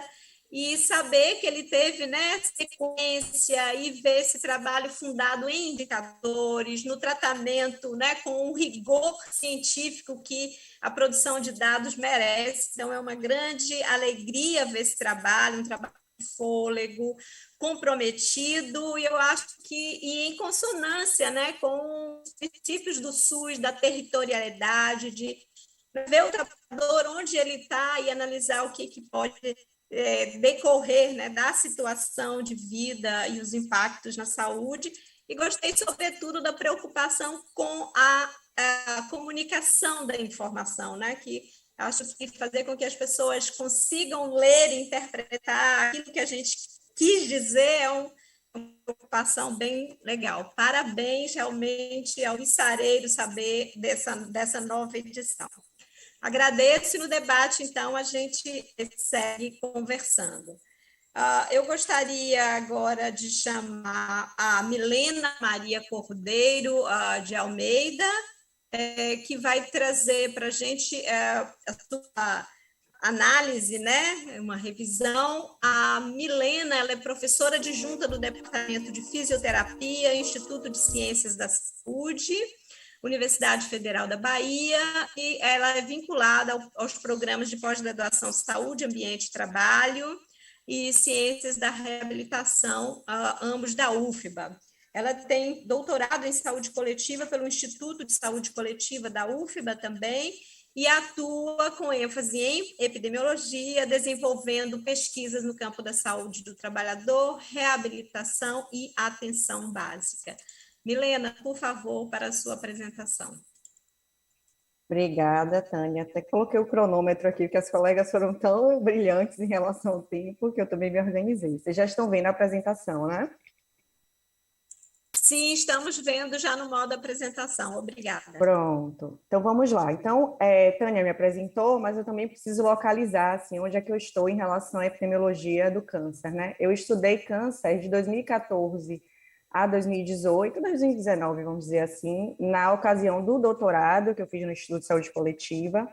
A: e saber que ele teve, né, sequência e ver esse trabalho fundado em indicadores, no tratamento, né, com o rigor científico que a produção de dados merece. Então, é uma grande alegria ver esse trabalho, um trabalho de fôlego, comprometido, e eu acho que em consonância, né, com os princípios do SUS, da territorialidade, de ver o trabalhador onde ele está e analisar o que pode decorrer, né, da situação de vida e os impactos na saúde. E gostei, sobretudo, da preocupação com a comunicação da informação, né, que acho que fazer com que as pessoas consigam ler e interpretar aquilo que a gente quis dizer é uma preocupação bem legal. Parabéns, realmente, ao Issareiro saber dessa nova edição. Agradeço, e no debate, então, a gente segue conversando. Eu gostaria agora de chamar a Milena Maria Cordeiro de Almeida, que vai trazer para a gente a sua análise, né? Uma revisão. A Milena, ela é professora adjunta do Departamento de Fisioterapia, Instituto de Ciências da Saúde, Universidade Federal da Bahia, e ela é vinculada aos programas de pós-graduação Saúde, Ambiente e Trabalho e Ciências da Reabilitação, ambos da UFBA. Ela tem doutorado em saúde coletiva pelo Instituto de Saúde Coletiva da UFBA também, e atua com ênfase em epidemiologia, desenvolvendo pesquisas no campo da saúde do trabalhador, reabilitação e atenção básica. Milena, por favor, para a sua apresentação.
D: Obrigada, Tânia. Até coloquei o cronômetro aqui, porque as colegas foram tão brilhantes em relação ao tempo, que eu também me organizei. Vocês já estão vendo a apresentação, né?
A: Sim, estamos vendo já no modo apresentação. Obrigada.
D: Pronto. Então, vamos lá. Então, Tânia me apresentou, mas eu também preciso localizar assim, onde é que eu estou em relação à epidemiologia do câncer, né? Eu estudei câncer de 2014 a 2018, 2019, vamos dizer assim, na ocasião do doutorado que eu fiz no Instituto de Saúde Coletiva,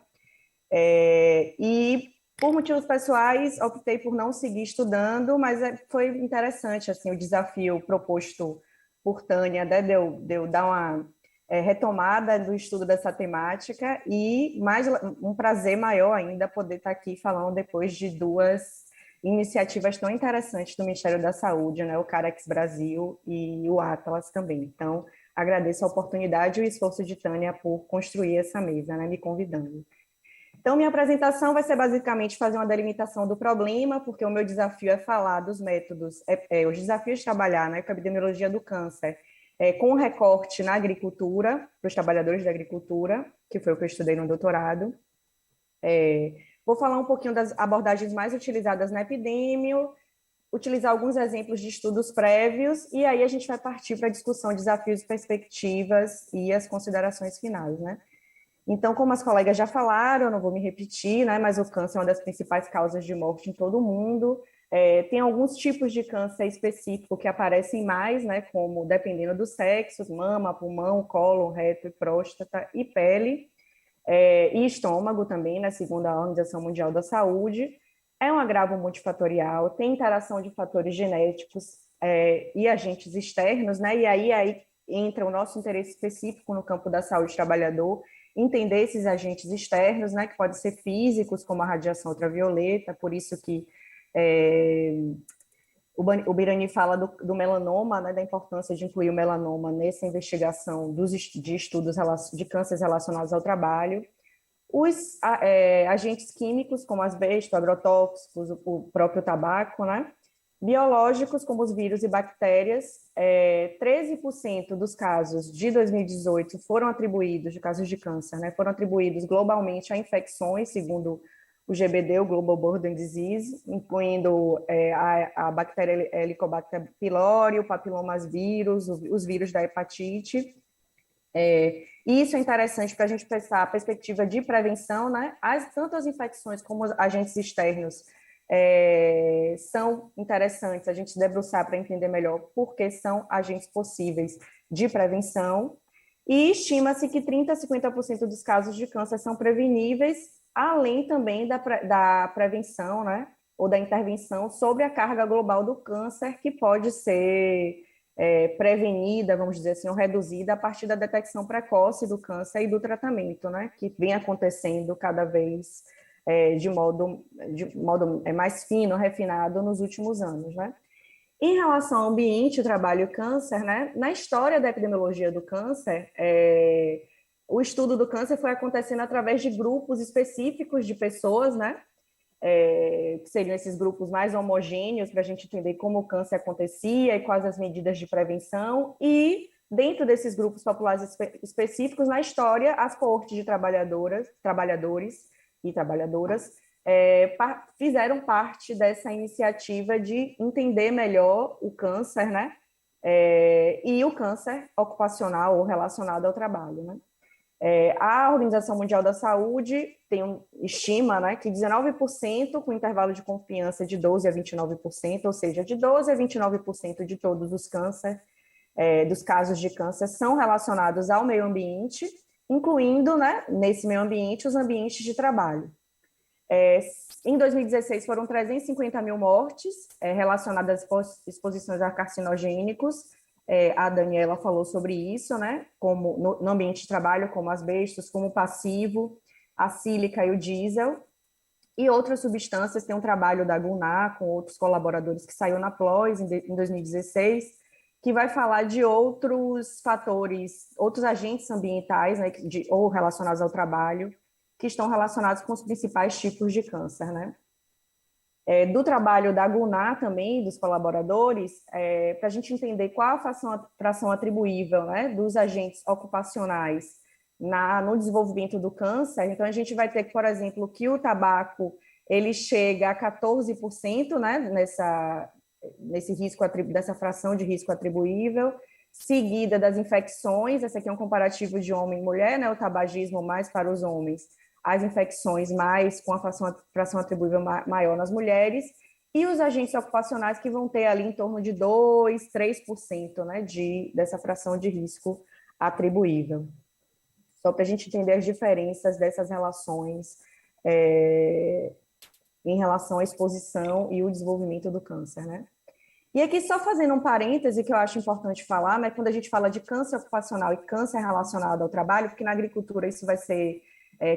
D: e por motivos pessoais optei por não seguir estudando, mas foi interessante assim o desafio proposto por Tânia, né, de eu dar uma retomada do estudo dessa temática, e mais um prazer maior ainda poder estar aqui falando depois de duas iniciativas tão interessantes do Ministério da Saúde, né, o Carex Brasil e o Atlas também. Então, agradeço a oportunidade e o esforço de Tânia por construir essa mesa, né, me convidando. Então, minha apresentação vai ser basicamente fazer uma delimitação do problema, porque o meu desafio é falar dos métodos, os desafios de trabalhar, né, com a epidemiologia do câncer, com recorte na agricultura, para os trabalhadores da agricultura, que foi o que eu estudei no doutorado. Vou falar um pouquinho das abordagens mais utilizadas na epidemia, utilizar alguns exemplos de estudos prévios, e aí a gente vai partir para a discussão, desafios, perspectivas e as considerações finais, né? Então, como as colegas já falaram, eu não vou me repetir, né, mas o câncer é uma das principais causas de morte em todo o mundo. Tem alguns tipos de câncer específico que aparecem mais, né, como dependendo do sexo, mama, pulmão, cólon, reto, próstata e pele, e estômago também, na segundo a Organização Mundial da Saúde. É um agravo multifatorial, tem interação de fatores genéticos e agentes externos, né, e aí entra o nosso interesse específico no campo da saúde do trabalhador, entender esses agentes externos, né, que podem ser físicos, como a radiação ultravioleta, por isso que o Birani fala do melanoma, né, da importância de incluir o melanoma nessa investigação de estudos de cânceres relacionados ao trabalho. Os agentes químicos, como asbesto, agrotóxicos, o próprio tabaco, né, biológicos, como os vírus e bactérias, 13% dos casos de 2018 foram atribuídos, de casos de câncer, né, foram atribuídos globalmente a infecções, segundo o GBD, o Global Burden Disease, incluindo a bactéria Helicobacter pylori, o papilomas vírus, os vírus da hepatite. E isso é interessante para a gente pensar a perspectiva de prevenção, né? Tanto as infecções como os agentes externos são interessantes a gente se debruçar para entender melhor porque são agentes possíveis de prevenção, e estima-se que 30% a 50% dos casos de câncer são preveníveis, além também da prevenção, né, ou da intervenção sobre a carga global do câncer, que pode ser prevenida, vamos dizer assim, ou reduzida a partir da detecção precoce do câncer e do tratamento, né, que vem acontecendo cada vez de modo mais fino, refinado nos últimos anos, né? Em relação ao ambiente, trabalho e câncer, né? Na história da epidemiologia do câncer, o estudo do câncer foi acontecendo através de grupos específicos de pessoas, né? Que seriam esses grupos mais homogêneos para a gente entender como o câncer acontecia e quais as medidas de prevenção, e dentro desses grupos populares específicos, na história, as coortes de trabalhadores e trabalhadoras fizeram parte dessa iniciativa de entender melhor o câncer, né? E o câncer ocupacional ou relacionado ao trabalho, né? A Organização Mundial da Saúde estima, né, que 19%, com intervalo de confiança de 12% a 29%, ou seja, de 12% a 29% de todos os cânceres, dos casos de câncer, são relacionados ao meio ambiente, incluindo, né, nesse meio ambiente, os ambientes de trabalho. Em 2016, foram 350 mil mortes relacionadas às exposições a carcinogênicos. A Daniela falou sobre isso, né? Como no ambiente de trabalho, como asbestos, como passivo, a sílica e o diesel. E outras substâncias, tem um trabalho da GUNAR com outros colaboradores que saiu na PLOS em 2016, que vai falar de outros fatores, outros agentes ambientais, né, ou relacionados ao trabalho, que estão relacionados com os principais tipos de câncer, né? Do trabalho da GUNAR também, dos colaboradores, para a gente entender qual a fração atribuível, né, dos agentes ocupacionais no desenvolvimento do câncer. Então, a gente vai ter, por exemplo, que o tabaco ele chega a 14%, né, nesse risco, dessa fração de risco atribuível, seguida das infecções. Esse aqui é um comparativo de homem e mulher, né, o tabagismo mais para os homens, as infecções mais com a fração atribuível maior nas mulheres, e os agentes ocupacionais que vão ter ali em torno de 2%, 3%, né, dessa fração de risco atribuível. Só para a gente entender as diferenças dessas relações em relação à exposição e o desenvolvimento do câncer, né? E aqui, só fazendo um parêntese que eu acho importante falar, né, quando a gente fala de câncer ocupacional e câncer relacionado ao trabalho, porque na agricultura isso vai ser...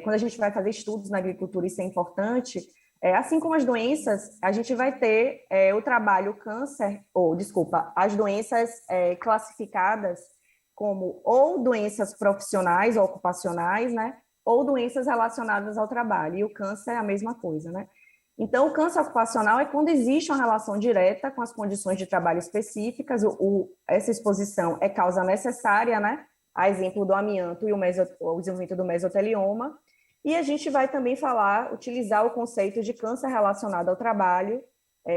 D: quando a gente vai fazer estudos na agricultura, isso é importante. Assim como as doenças, a gente vai ter o trabalho câncer, as doenças classificadas como ou doenças profissionais ou ocupacionais, né? Ou doenças relacionadas ao trabalho. E o câncer é a mesma coisa, né? Então, o câncer ocupacional é quando existe uma relação direta com as condições de trabalho específicas, essa exposição é causa necessária, né? A exemplo do amianto e o desenvolvimento do mesotelioma. E a gente vai também utilizar o conceito de câncer relacionado ao trabalho,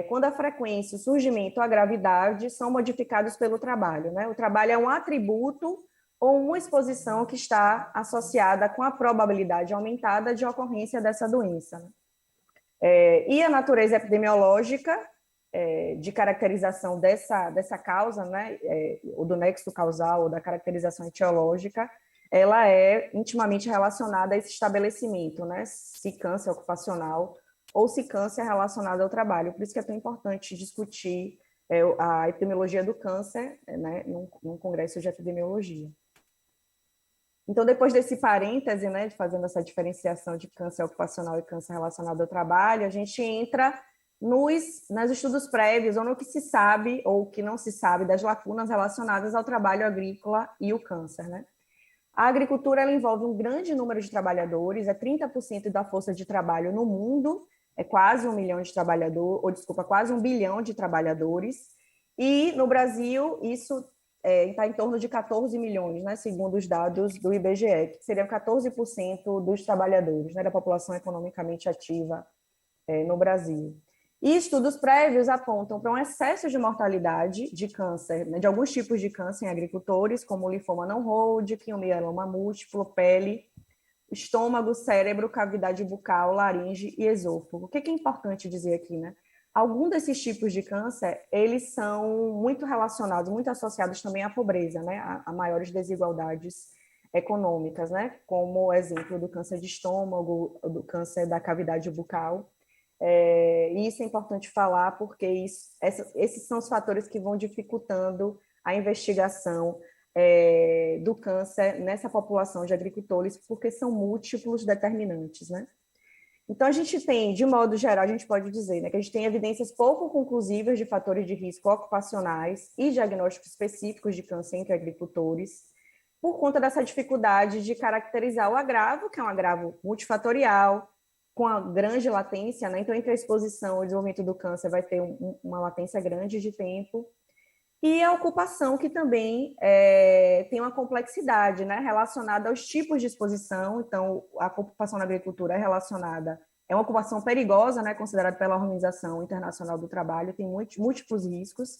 D: quando a frequência, o surgimento, a gravidade são modificados pelo trabalho, né? O trabalho é um atributo ou uma exposição que está associada com a probabilidade aumentada de ocorrência dessa doença, né? E a natureza epidemiológica de caracterização dessa causa, né, ou do nexo causal, ou da caracterização etiológica, ela é intimamente relacionada a esse estabelecimento, né, se câncer ocupacional ou se câncer relacionado ao trabalho. Por isso que é tão importante discutir a epidemiologia do câncer, né, num congresso de epidemiologia. Então, depois desse parêntese, né, fazendo essa diferenciação de câncer ocupacional e câncer relacionado ao trabalho, a gente entra nos estudos prévios, ou no que se sabe, ou que não se sabe, das lacunas relacionadas ao trabalho agrícola e o câncer, né? A agricultura ela envolve um grande número de trabalhadores, 30% da força de trabalho no mundo, é quase 1 milhão de trabalhadores, ou desculpa, quase 1 bilhão de trabalhadores, e no Brasil isso está em torno de 14 milhões, né, segundo os dados do IBGE, que seriam 14% dos trabalhadores, né, da população economicamente ativa no Brasil. E estudos prévios apontam para um excesso de mortalidade de câncer, né, de alguns tipos de câncer em agricultores, como o linfoma não Hodgkin, o mieloma múltiplo, pele, estômago, cérebro, cavidade bucal, laringe e esôfago. O que é importante dizer aqui, né? Alguns desses tipos de câncer, eles são muito relacionados, muito associados também à pobreza, né? A maiores desigualdades econômicas, né? Como o exemplo do câncer de estômago, do câncer da cavidade bucal. E isso é importante falar porque esses são os fatores que vão dificultando a investigação do câncer nessa população de agricultores, porque são múltiplos determinantes, né? Então, a gente tem, de modo geral, a gente pode dizer, né, que a gente tem evidências pouco conclusivas de fatores de risco ocupacionais e diagnósticos específicos de câncer entre agricultores, por conta dessa dificuldade de caracterizar o agravo, que é um agravo multifatorial, com a grande latência, né? Então, entre a exposição e o desenvolvimento do câncer vai ter uma latência grande de tempo, e a ocupação, que também tem uma complexidade, né, relacionada aos tipos de exposição. Então, a ocupação na agricultura é uma ocupação perigosa, né, considerada pela Organização Internacional do Trabalho, tem múltiplos riscos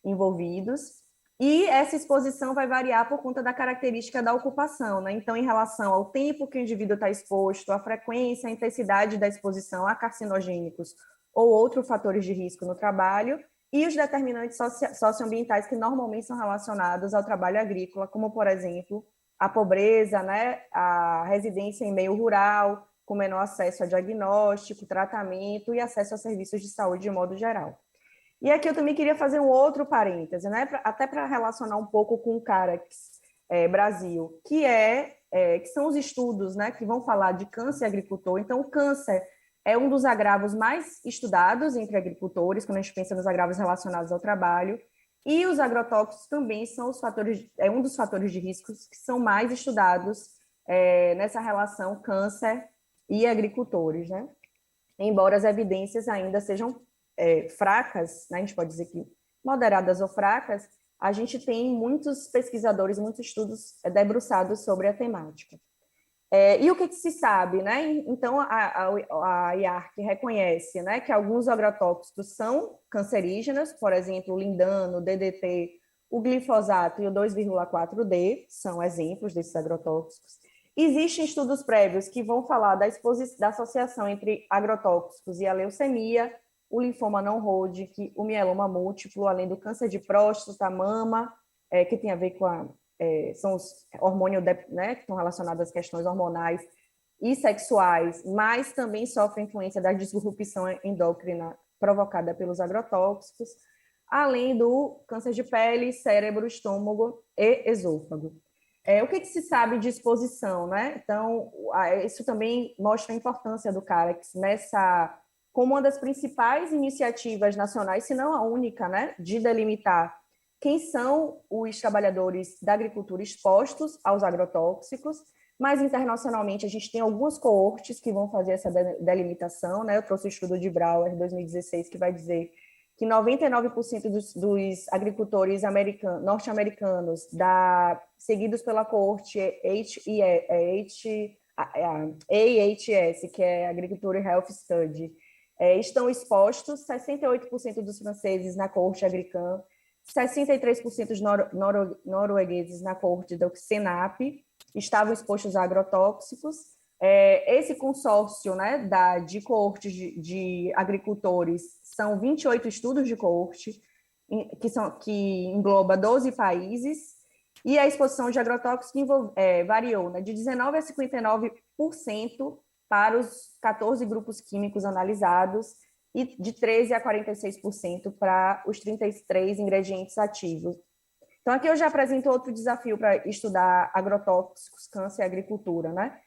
D: envolvidos, e essa exposição vai variar por conta da característica da ocupação, né? Então, em relação ao tempo que o indivíduo está exposto, a frequência, a intensidade da exposição a carcinogênicos ou outros fatores de risco no trabalho, e os determinantes socioambientais que normalmente são relacionados ao trabalho agrícola, como, por exemplo, a pobreza, né, a residência em meio rural, com menor acesso a diagnóstico, tratamento e acesso a serviços de saúde de modo geral. E aqui eu também queria fazer um outro parêntese, né, até para relacionar um pouco com o CAREX Brasil, que são os estudos, né, que vão falar de câncer agricultor. Então, o câncer é um dos agravos mais estudados entre agricultores, quando a gente pensa nos agravos relacionados ao trabalho, e os agrotóxicos também são um dos fatores de riscos que são mais estudados nessa relação câncer e agricultores, né? Embora as evidências ainda sejam fracas, né? A gente pode dizer que moderadas ou fracas, a gente tem muitos pesquisadores, muitos estudos debruçados sobre a temática. E o que se sabe, né? Então, a IARC reconhece, né, que alguns agrotóxicos são cancerígenos, por exemplo, o lindano, o DDT, o glifosato e o 2,4-D são exemplos desses agrotóxicos. Existem estudos prévios que vão falar da associação entre agrotóxicos e a leucemia, o linfoma não Hodgkin, o mieloma múltiplo, além do câncer de próstata, mama, que tem a ver com são os hormônios, né, que estão relacionados às questões hormonais e sexuais, mas também sofrem influência da disrupção endócrina provocada pelos agrotóxicos, além do câncer de pele, cérebro, estômago e esôfago. O que se sabe de exposição, né? Então, isso também mostra a importância do CAREX como uma das principais iniciativas nacionais, se não a única, né, de delimitar quem são os trabalhadores da agricultura expostos aos agrotóxicos, mas internacionalmente a gente tem algumas coortes que vão fazer essa delimitação, né? Eu trouxe o estudo de Brouwer, 2016, que vai dizer que 99% dos agricultores norte-americanos, seguidos pela coorte AHS, que é Agriculture Health Study, estão expostos, 68% dos franceses na coorte Agrican, 63% dos noruegueses na coorte do Senap estavam expostos a agrotóxicos. Esse consórcio, né, de coortes de agricultores são 28 estudos de coorte, que engloba 12 países, e a exposição de agrotóxicos variou, né, de 19% a 59% para os 14 grupos químicos analisados e de 13% a 46% para os 33 ingredientes ativos. Então, aqui eu já apresento outro desafio para estudar agrotóxicos, câncer e agricultura, né?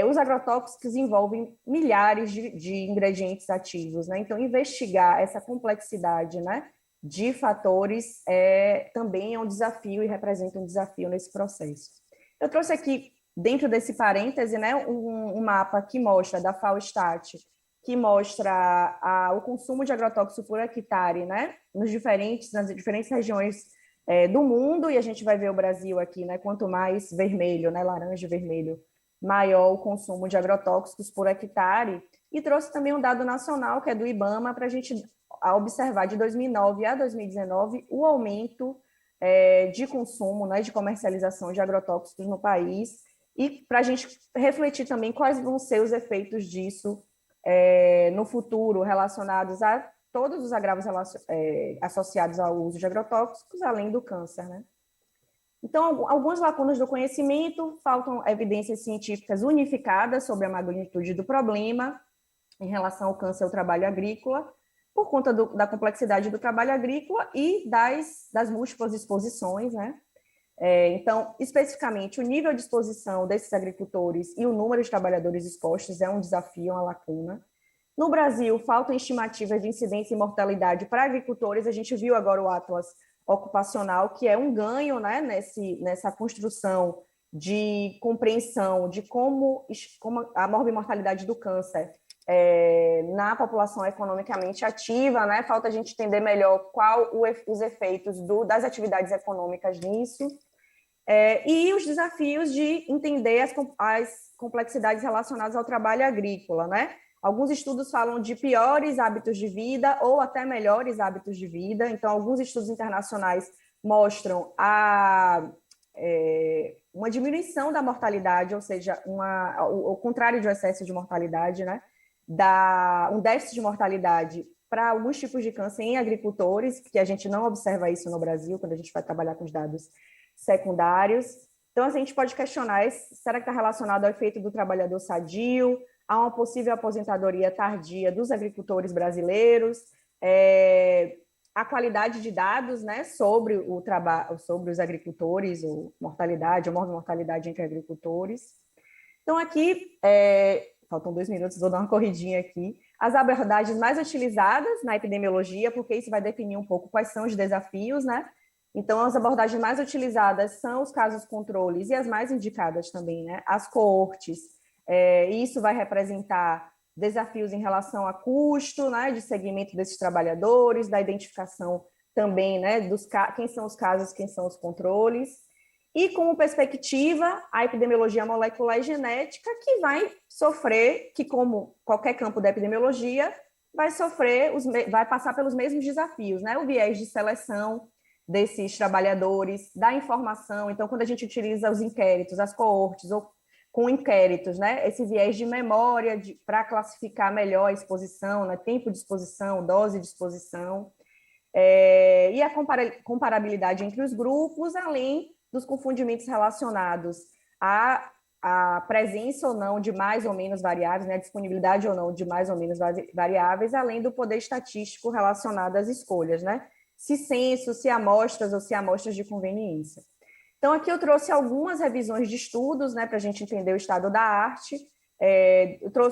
D: Os agrotóxicos envolvem milhares de ingredientes ativos, né? Então, investigar essa complexidade, né, de fatores também é um desafio e representa um desafio nesse processo. Eu trouxe aqui, dentro desse parêntese, né, um mapa que mostra, da FAO-Stat, que mostra o consumo de agrotóxico por hectare, né, nas diferentes regiões do mundo, e a gente vai ver o Brasil aqui, né, quanto mais vermelho, né, laranja e vermelho, maior o consumo de agrotóxicos por hectare, e trouxe também um dado nacional, que é do IBAMA, para a gente observar de 2009 a 2019 o aumento de consumo, né, de comercialização de agrotóxicos no país, e para a gente refletir também quais vão ser os efeitos disso no futuro, relacionados a todos os agravos associados ao uso de agrotóxicos, além do câncer, né? Então, algumas lacunas do conhecimento, faltam evidências científicas unificadas sobre a magnitude do problema em relação ao câncer e ao trabalho agrícola, por conta da complexidade do trabalho agrícola e das múltiplas exposições, né? Então, especificamente, o nível de exposição desses agricultores e o número de trabalhadores expostos é um desafio, uma lacuna. No Brasil, faltam estimativas de incidência e mortalidade para agricultores. A gente viu agora o Atlas Ocupacional, que é um ganho, né, nessa construção de compreensão de como a morbimortalidade do câncer na população economicamente ativa, né? Falta a gente entender melhor os efeitos das atividades econômicas nisso, e os desafios de entender as complexidades relacionadas ao trabalho agrícola, né? Alguns estudos falam de piores hábitos de vida ou até melhores hábitos de vida. Então, alguns estudos internacionais mostram uma diminuição da mortalidade, ou seja, o contrário de um excesso de mortalidade, né? Um déficit de mortalidade para alguns tipos de câncer em agricultores, que a gente não observa isso no Brasil, quando a gente vai trabalhar com os dados secundários. Então, a gente pode questionar, será que está relacionado ao efeito do trabalhador sadio, a uma possível aposentadoria tardia dos agricultores brasileiros, a qualidade de dados, né, sobre o trabalho, sobre os agricultores, ou morbimortalidade entre agricultores. Então, aqui, faltam 2 minutos, vou dar uma corridinha aqui. As abordagens mais utilizadas na epidemiologia, porque isso vai definir um pouco quais são os desafios, né? Então, as abordagens mais utilizadas são os casos controles e as mais indicadas também, né? As coortes. Isso vai representar desafios em relação a custo, né, de segmento desses trabalhadores, da identificação também, né, quem são os casos, quem são os controles, e como perspectiva, a epidemiologia molecular e genética, que vai sofrer, que como qualquer campo da epidemiologia, vai passar pelos mesmos desafios, né, o viés de seleção desses trabalhadores, da informação. Então, quando a gente utiliza os inquéritos, as coortes, ou com inquéritos, né? Esse viés de memória para classificar melhor a exposição, né? Tempo de exposição, dose de exposição, e a comparabilidade entre os grupos, além dos confundimentos relacionados à presença ou não de mais ou menos variáveis, né? A disponibilidade ou não de mais ou menos variáveis, além do poder estatístico relacionado às escolhas, né? Se censo, se amostras ou se amostras de conveniência. Então, aqui eu trouxe algumas revisões de estudos, né, para a gente entender o estado da arte.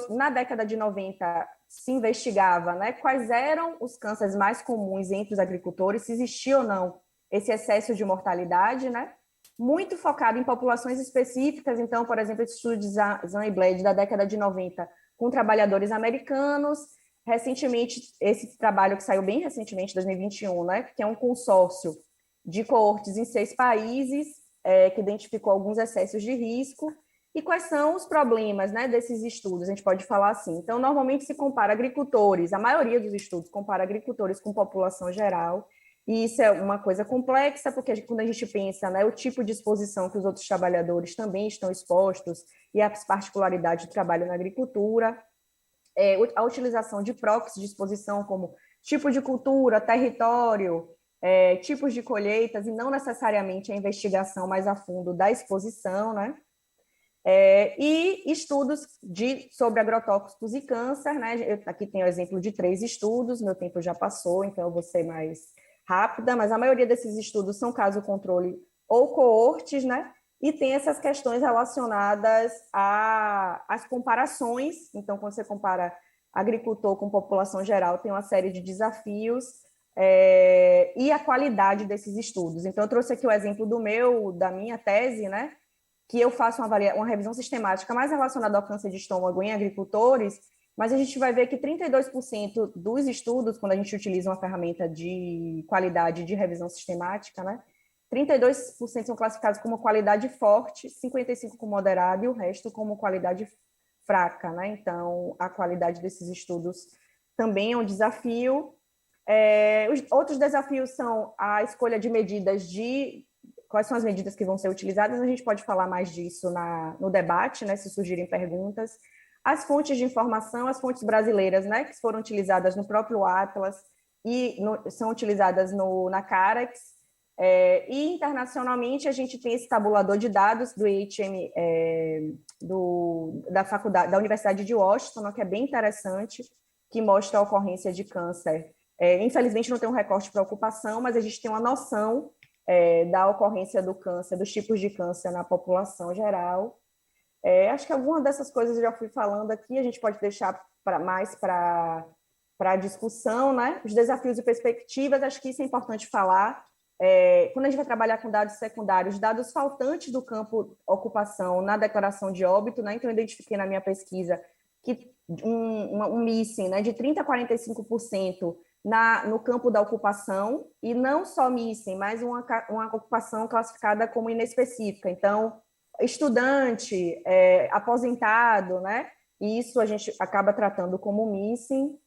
D: Na década de 90, se investigava, né, quais eram os cânceres mais comuns entre os agricultores, se existia ou não esse excesso de mortalidade, né? Muito focado em populações específicas. Então, por exemplo, esse estudo de Zahn e Bled da década de 90 com trabalhadores americanos. Recentemente, esse trabalho que saiu bem recentemente, 2021, né? Que é um consórcio de coortes em 6 países, que identificou alguns excessos de risco. E quais são os problemas, né, desses estudos? A gente pode falar assim. Então, normalmente se compara agricultores, a maioria dos estudos compara agricultores com população geral, e isso é uma coisa complexa, porque quando a gente pensa, né, o tipo de exposição que os outros trabalhadores também estão expostos e as particularidades do trabalho na agricultura, a utilização de proxies de exposição como tipo de cultura, território, tipos de colheitas, e não necessariamente a investigação mais a fundo da exposição, né? E estudos sobre agrotóxicos e câncer, né? Eu aqui tenho o exemplo de 3 estudos, meu tempo já passou, então eu vou ser mais rápida, mas a maioria desses estudos são caso controle ou coortes, né? E tem essas questões relacionadas às comparações. Então, quando você compara agricultor com população geral, tem uma série de desafios, e a qualidade desses estudos. Então, eu trouxe aqui o exemplo da minha tese, né? Que eu faço uma revisão sistemática mais relacionada ao câncer de estômago em agricultores, mas a gente vai ver que 32% dos estudos, quando a gente utiliza uma ferramenta de qualidade de revisão sistemática, né, 32% são classificados como qualidade forte, 55% como moderada e o resto como qualidade fraca, né? Então, a qualidade desses estudos também é um desafio. Os outros desafios são a escolha de medidas quais são as medidas que vão ser utilizadas, a gente pode falar mais disso no debate, né, se surgirem perguntas. As fontes de informação, as fontes brasileiras, né, que foram utilizadas no próprio Atlas e são utilizadas na Carex. E internacionalmente a gente tem esse tabulador de dados do IHM, da Universidade de Washington, que é bem interessante, que mostra a ocorrência de câncer. Infelizmente não tem um recorte para ocupação, mas a gente tem uma noção da ocorrência do câncer, dos tipos de câncer na população geral. Acho que alguma dessas coisas eu já fui falando aqui, a gente pode deixar mais para a discussão, né? Os desafios e perspectivas, acho que isso é importante falar. Quando a gente vai trabalhar com dados secundários, dados faltantes do campo ocupação na declaração de óbito, né? Então, eu identifiquei na minha pesquisa que um missing, né, de 30% a 45% no campo da ocupação, e não só missing, mas uma ocupação classificada como inespecífica. Então, estudante, aposentado, né? E isso a gente acaba tratando como missing.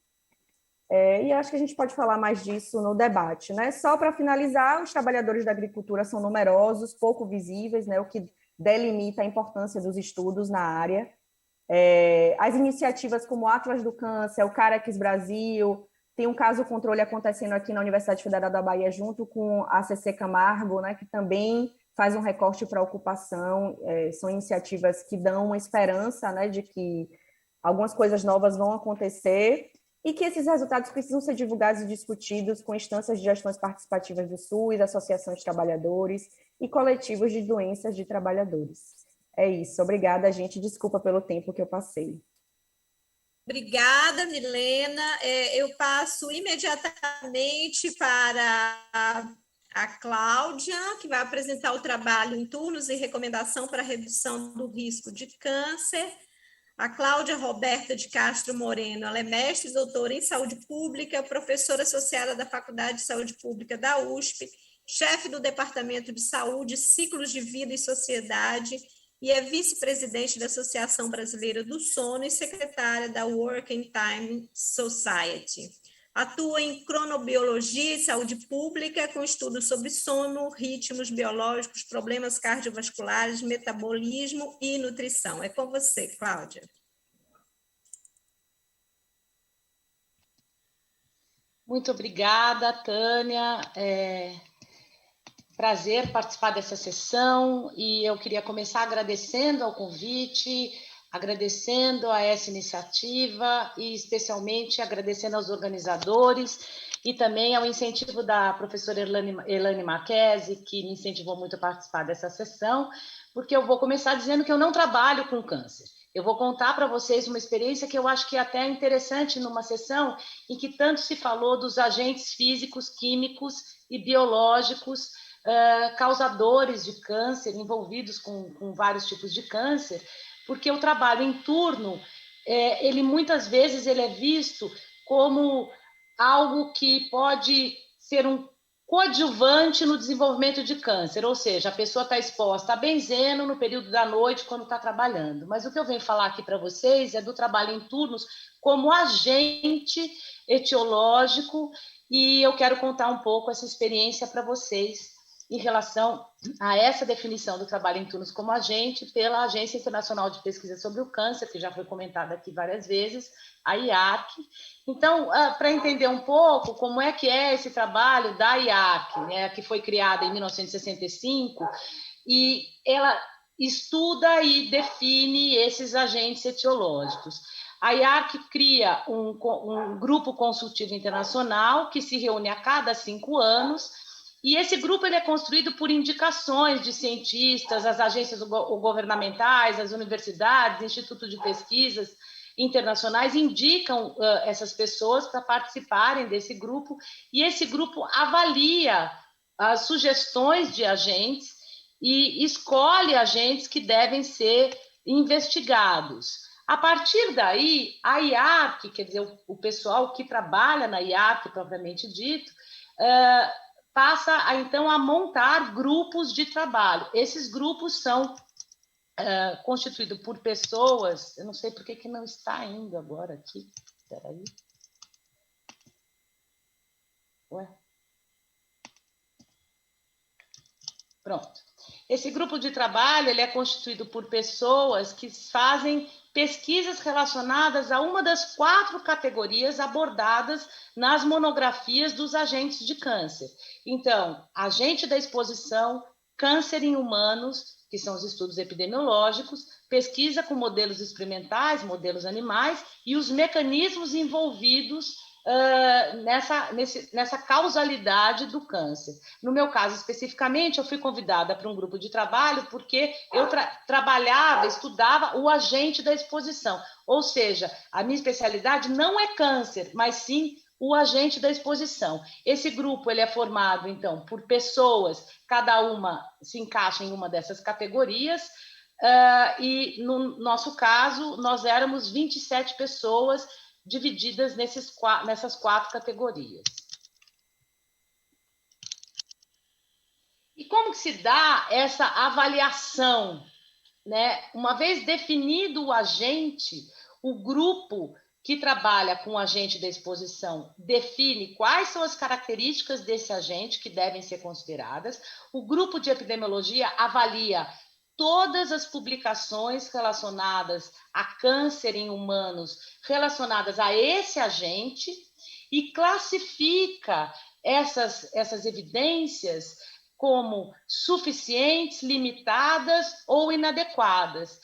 D: E acho que a gente pode falar mais disso no debate, né? Só para finalizar, os trabalhadores da agricultura são numerosos, pouco visíveis, né? O que delimita a importância dos estudos na área. As iniciativas como o Atlas do Câncer, o Carex Brasil, tem um caso controle acontecendo aqui na Universidade Federal da Bahia, junto com a CC Camargo, né? Que também faz um recorte para a ocupação. São iniciativas que dão uma esperança, né? De que algumas coisas novas vão acontecer, e que esses resultados precisam ser divulgados e discutidos com instâncias de gestões participativas do SUS, associações de trabalhadores e coletivos de doenças de trabalhadores. É isso, obrigada, gente, desculpa pelo tempo que eu passei.
A: Obrigada, Milena. Eu passo imediatamente para a Cláudia, que vai apresentar o trabalho em turnos e recomendação para a redução do risco de câncer. A Cláudia Roberta de Castro Moreno, ela é mestre e doutora em saúde pública, professora associada da Faculdade de Saúde Pública da USP, chefe do Departamento de Saúde, Ciclos de Vida e Sociedade, e é vice-presidente da Associação Brasileira do Sono e secretária da Working Time Society. Atua em cronobiologia e saúde pública, com estudos sobre sono, ritmos biológicos, problemas cardiovasculares, metabolismo e nutrição. É com você, Cláudia.
E: Muito obrigada, Tânia. Prazer participar dessa sessão, e eu queria começar agradecendo ao convite, agradecendo a essa iniciativa e especialmente agradecendo aos organizadores e também ao incentivo da professora Elane Marchesi, que me incentivou muito a participar dessa sessão, porque eu vou começar dizendo que eu não trabalho com câncer. Eu vou contar para vocês uma experiência que eu acho que é até interessante numa sessão em que tanto se falou dos agentes físicos, químicos e biológicos causadores de câncer, envolvidos com vários tipos de câncer, porque o trabalho em turno, ele muitas vezes ele é visto como algo que pode ser um coadjuvante no desenvolvimento de câncer, ou seja, a pessoa está exposta a benzeno no período da noite quando está trabalhando. Mas o que eu venho falar aqui para vocês é do trabalho em turnos como agente etiológico, e eu quero contar um pouco essa experiência para vocês em relação a essa definição do trabalho em turnos como agente pela Agência Internacional de Pesquisa sobre o Câncer, que já foi comentada aqui várias vezes, a IARC. Então, para entender um pouco como é que é esse trabalho da IARC, né, que foi criada em 1965, e ela estuda e define esses agentes etiológicos. A IARC cria um grupo consultivo internacional que se reúne a cada 5 anos, e esse grupo ele é construído por indicações de cientistas, as agências governamentais, as universidades, institutos de pesquisas internacionais indicam essas pessoas para participarem desse grupo, e esse grupo avalia as sugestões de agentes e escolhe agentes que devem ser investigados. A partir daí, a IARC, quer dizer, o pessoal que trabalha na IARC, propriamente dito, passa, então, a montar grupos de trabalho. Esses grupos são constituídos por pessoas... Eu não sei por que não está indo agora aqui. Espera aí. Ué? Pronto. Esse grupo de trabalho ele é constituído por pessoas que fazem pesquisas relacionadas a uma das 4 categorias abordadas nas monografias dos agentes de câncer. Então, agente da exposição, câncer em humanos, que são os estudos epidemiológicos, pesquisa com modelos experimentais, modelos animais, e os mecanismos envolvidos nessa causalidade do câncer. No meu caso, especificamente, eu fui convidada para um grupo de trabalho porque eu trabalhava, estudava o agente da exposição, ou seja, a minha especialidade não é câncer, mas sim o agente da exposição. Esse grupo ele é formado, então, por pessoas, cada uma se encaixa em uma dessas categorias, e no nosso caso, nós éramos 27 pessoas divididas nessas 4 categorias. E como que se dá essa avaliação, né? Uma vez definido o agente, o grupo que trabalha com o agente da exposição define quais são as características desse agente que devem ser consideradas. O grupo de epidemiologia avalia todas as publicações relacionadas a câncer em humanos, relacionadas a esse agente, e classifica essas evidências como suficientes, limitadas ou inadequadas.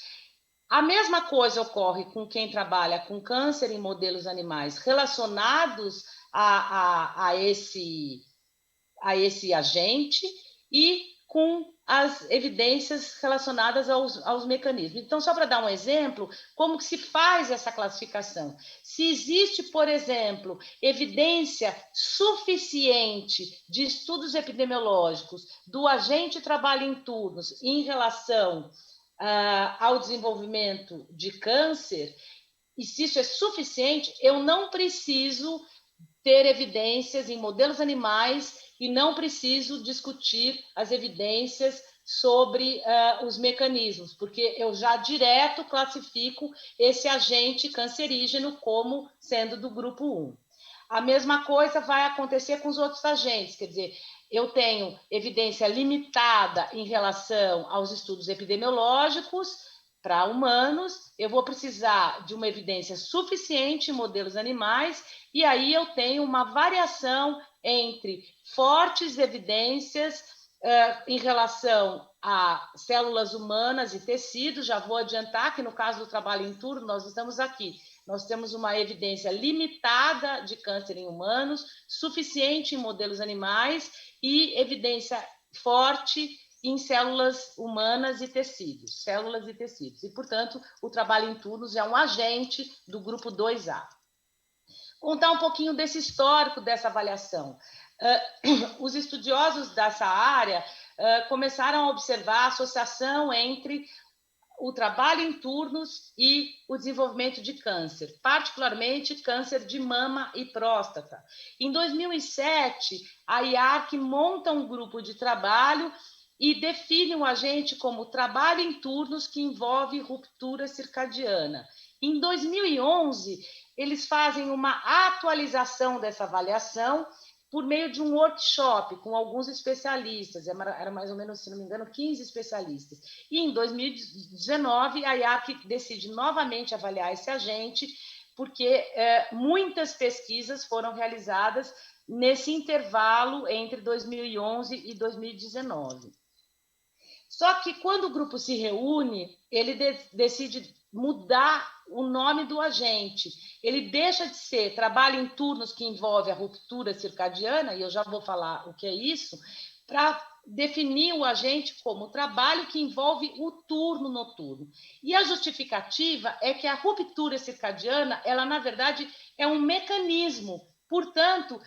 E: A mesma coisa ocorre com quem trabalha com câncer em modelos animais relacionados a esse agente e com as evidências relacionadas aos mecanismos. Então, só para dar um exemplo, como que se faz essa classificação? Se existe, por exemplo, evidência suficiente de estudos epidemiológicos do agente trabalho em turnos em relação ao desenvolvimento de câncer, e se isso é suficiente, eu não preciso ter evidências em modelos animais e não preciso discutir as evidências sobre os mecanismos, porque eu já direto classifico esse agente cancerígeno como sendo do grupo 1. A mesma coisa vai acontecer com os outros agentes, quer dizer, eu tenho evidência limitada em relação aos estudos epidemiológicos para humanos, eu vou precisar de uma evidência suficiente em modelos animais, e aí eu tenho uma variação entre fortes evidências em relação a células humanas e tecidos. Já vou adiantar que no caso do trabalho em turno, nós estamos aqui. Nós temos uma evidência limitada de câncer em humanos, suficiente em modelos animais e evidência forte em células humanas e tecidos, e, portanto, o trabalho em turnos é um agente do grupo 2A. Contar um pouquinho desse histórico dessa avaliação. Os estudiosos dessa área começaram a observar a associação entre o trabalho em turnos e o desenvolvimento de câncer, particularmente câncer de mama e próstata. Em 2007, a IARC monta um grupo de trabalho e define o agente como trabalho em turnos que envolve ruptura circadiana. Em 2011, eles fazem uma atualização dessa avaliação por meio de um workshop com alguns especialistas, era mais ou menos, se não me engano, 15 especialistas. E em 2019, a IARC decide novamente avaliar esse agente, porque muitas pesquisas foram realizadas nesse intervalo entre 2011 e 2019. Só que quando o grupo se reúne, ele decide mudar o nome do agente. Ele deixa de ser trabalho em turnos que envolve a ruptura circadiana, e eu já vou falar o que é isso, para definir o agente como trabalho que envolve o turno noturno. E a justificativa é que a ruptura circadiana, ela na verdade é um mecanismo, portanto,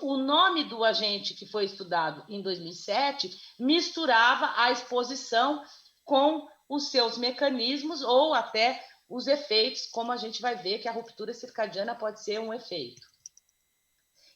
E: o nome do agente que foi estudado em 2007 misturava a exposição com os seus mecanismos ou até os efeitos, como a gente vai ver que a ruptura circadiana pode ser um efeito.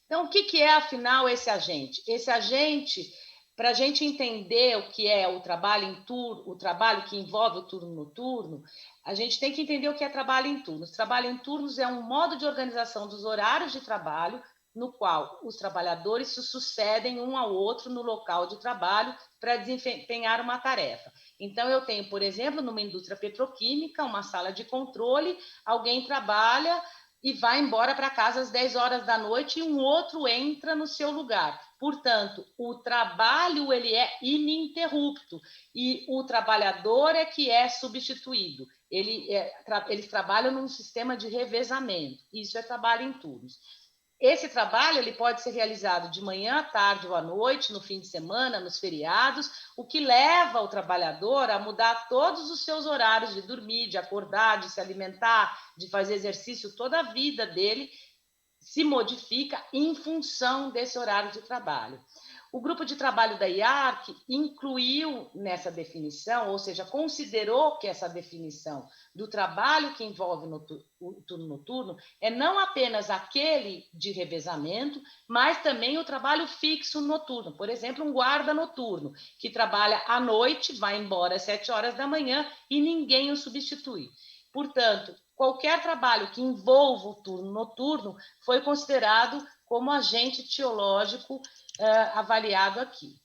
E: Então, o que é, afinal, esse agente? Esse agente, para a gente entender o que é o trabalho em turno, o trabalho que envolve o turno noturno, a gente tem que entender o que é trabalho em turnos. Trabalho em turnos é um modo de organização dos horários de trabalho no qual os trabalhadores se sucedem um ao outro no local de trabalho para desempenhar uma tarefa. Então, eu tenho, por exemplo, numa indústria petroquímica, uma sala de controle, alguém trabalha e vai embora para casa às 10 horas da noite e um outro entra no seu lugar. Portanto, o trabalho ele é ininterrupto e o trabalhador é que é substituído. Eles trabalham num sistema de revezamento. Isso é trabalho em turnos. Esse trabalho ele pode ser realizado de manhã, à tarde ou à noite, no fim de semana, nos feriados, o que leva o trabalhador a mudar todos os seus horários de dormir, de acordar, de se alimentar, de fazer exercício. Toda a vida dele se modifica em função desse horário de trabalho. O grupo de trabalho da IARC incluiu nessa definição, ou seja, considerou que essa definição do trabalho que envolve o turno noturno é não apenas aquele de revezamento, mas também o trabalho fixo noturno. Por exemplo, um guarda noturno que trabalha à noite, vai embora às 7 horas da manhã e ninguém o substitui. Portanto, qualquer trabalho que envolva o turno noturno foi considerado como agente etiológico avaliado aqui.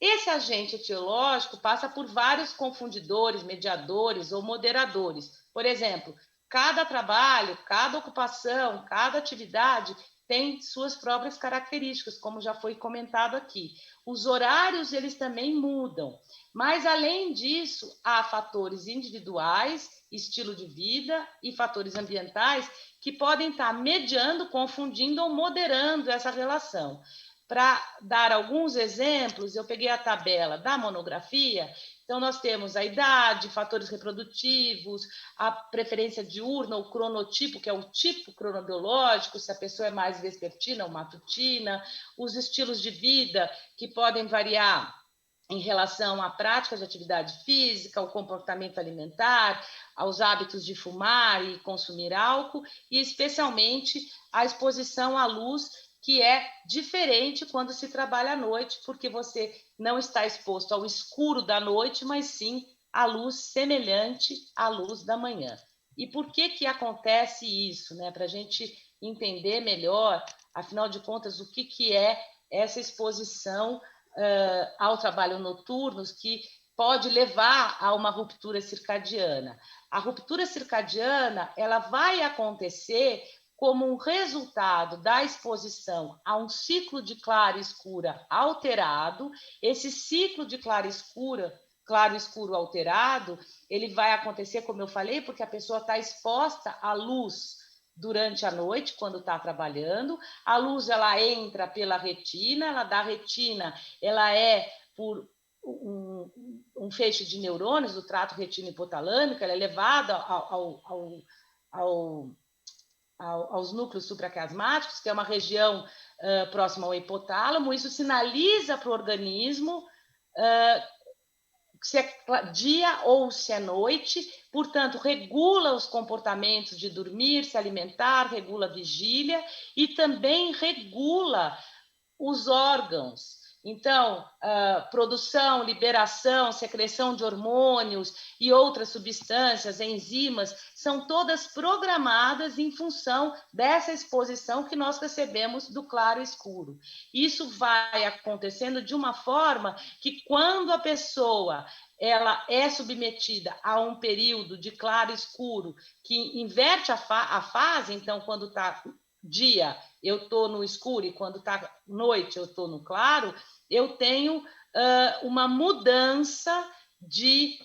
E: Esse agente etiológico passa por vários confundidores, mediadores ou moderadores. Por exemplo, cada trabalho, cada ocupação, cada atividade tem suas próprias características, como já foi comentado aqui. Os horários, eles também mudam. Mas, além disso, há fatores individuais, estilo de vida e fatores ambientais que podem estar mediando, confundindo ou moderando essa relação. Para dar alguns exemplos, eu peguei a tabela da monografia. Então, nós temos a idade, fatores reprodutivos, a preferência diurna, o cronotipo, que é o tipo cronobiológico, se a pessoa é mais vespertina ou matutina, os estilos de vida, que podem variar em relação à prática de atividade física, ao comportamento alimentar, aos hábitos de fumar e consumir álcool, e especialmente a exposição à luz, que é diferente quando se trabalha à noite, porque você não está exposto ao escuro da noite, mas sim à luz semelhante à luz da manhã. E por que acontece isso? Para a gente entender melhor, afinal de contas, o que é essa exposição ao trabalho noturno que pode levar a uma ruptura circadiana. A ruptura circadiana ela vai acontecer como um resultado da exposição a um ciclo de clara e escura alterado. Esse ciclo de claro e escuro alterado, ele vai acontecer, como eu falei, porque a pessoa está exposta à luz durante a noite, quando está trabalhando. A luz ela entra pela retina, ela da retina ela é por um feixe de neurônios do trato retino-hipotalâmico, ela é levada aos núcleos supraquiasmáticos, que é uma região próxima ao hipotálamo. Isso sinaliza para o organismo se é dia ou se é noite, portanto, regula os comportamentos de dormir, se alimentar, regula a vigília e também regula os órgãos. Então, produção, liberação, secreção de hormônios e outras substâncias, enzimas, são todas programadas em função dessa exposição que nós recebemos do claro escuro. Isso vai acontecendo de uma forma que, quando a pessoa ela é submetida a um período de claro escuro que inverte a fase, então, quando está dia, eu estou no escuro, e quando está noite, eu estou no claro, eu tenho uma mudança de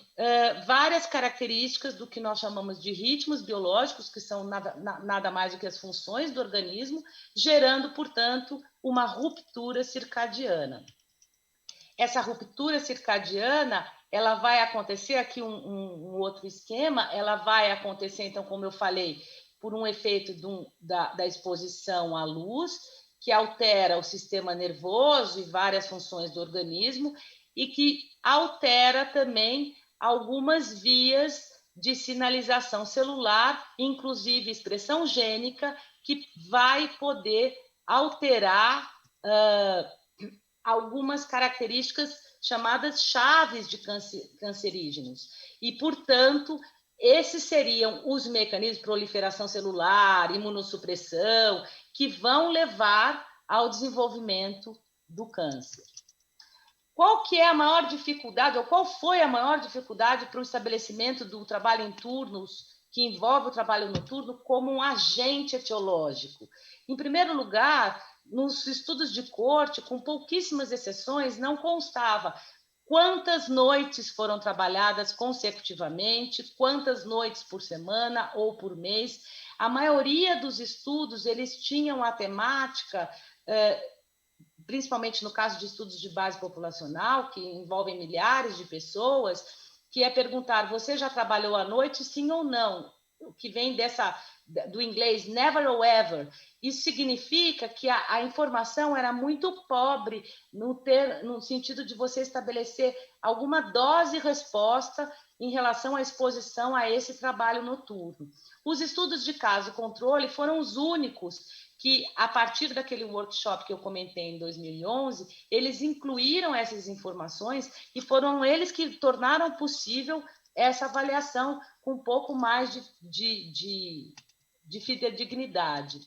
E: várias características do que nós chamamos de ritmos biológicos, que são nada mais do que as funções do organismo, gerando, portanto, uma ruptura circadiana. Essa ruptura circadiana, ela vai acontecer, aqui um outro esquema, ela vai acontecer, então, como eu falei, por um efeito da exposição à luz, que altera o sistema nervoso e várias funções do organismo, e que altera também algumas vias de sinalização celular, inclusive expressão gênica, que vai poder alterar algumas características chamadas chaves de cancerígenos. E, portanto, esses seriam os mecanismos de proliferação celular, imunossupressão, que vão levar ao desenvolvimento do câncer. Qual que é a maior dificuldade, ou qual foi a maior dificuldade para o estabelecimento do trabalho em turnos, que envolve o trabalho noturno, como um agente etiológico? Em primeiro lugar, nos estudos de corte, com pouquíssimas exceções, não constava quantas noites foram trabalhadas consecutivamente, quantas noites por semana ou por mês. A maioria dos estudos, eles tinham a temática, principalmente no caso de estudos de base populacional, que envolvem milhares de pessoas, que é perguntar, você já trabalhou à noite, sim ou não? O que vem do inglês never or ever. Isso significa que a informação era muito pobre no sentido de você estabelecer alguma dose-resposta em relação à exposição a esse trabalho noturno. Os estudos de caso controle foram os únicos que, a partir daquele workshop que eu comentei em 2011, eles incluíram essas informações e foram eles que tornaram possível essa avaliação com um pouco mais de fidedignidade.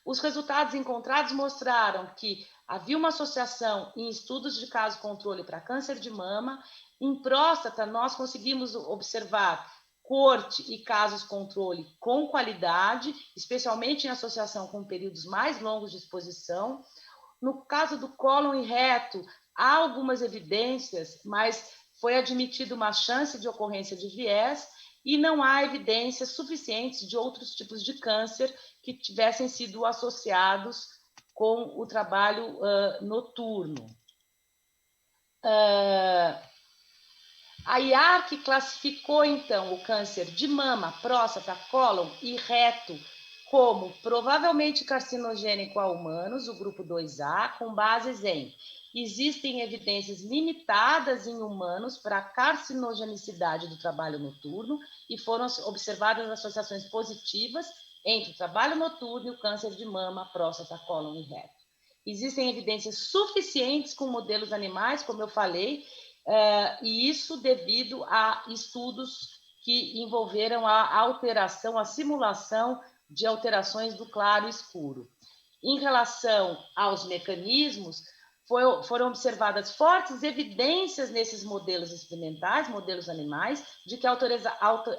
E: Os resultados encontrados mostraram que havia uma associação em estudos de caso controle para câncer de mama. Em próstata, nós conseguimos observar corte e casos controle com qualidade, especialmente em associação com períodos mais longos de exposição. No caso do cólon e reto, há algumas evidências, mas foi admitida uma chance de ocorrência de viés e não há evidências suficientes de outros tipos de câncer que tivessem sido associados com o trabalho noturno. A IARC classificou, então, o câncer de mama, próstata, cólon e reto como provavelmente carcinogênico a humanos, o grupo 2A, com bases em: existem evidências limitadas em humanos para a carcinogenicidade do trabalho noturno e foram observadas associações positivas entre o trabalho noturno e o câncer de mama, próstata, cólon e reto. Existem evidências suficientes com modelos animais, como eu falei, e isso devido a estudos que envolveram a alteração, a simulação de alterações do claro e escuro. Em relação aos mecanismos, foram observadas fortes evidências nesses modelos experimentais, modelos animais, de que a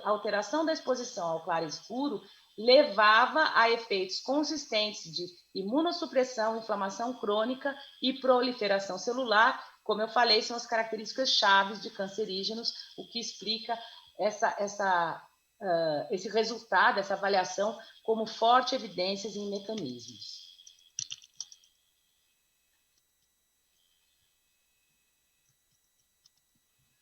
E: alteração da exposição ao claro e escuro levava a efeitos consistentes de imunossupressão, inflamação crônica e proliferação celular. Como eu falei, são as características chaves de cancerígenos, o que explica esse resultado, essa avaliação, como forte evidências em mecanismos.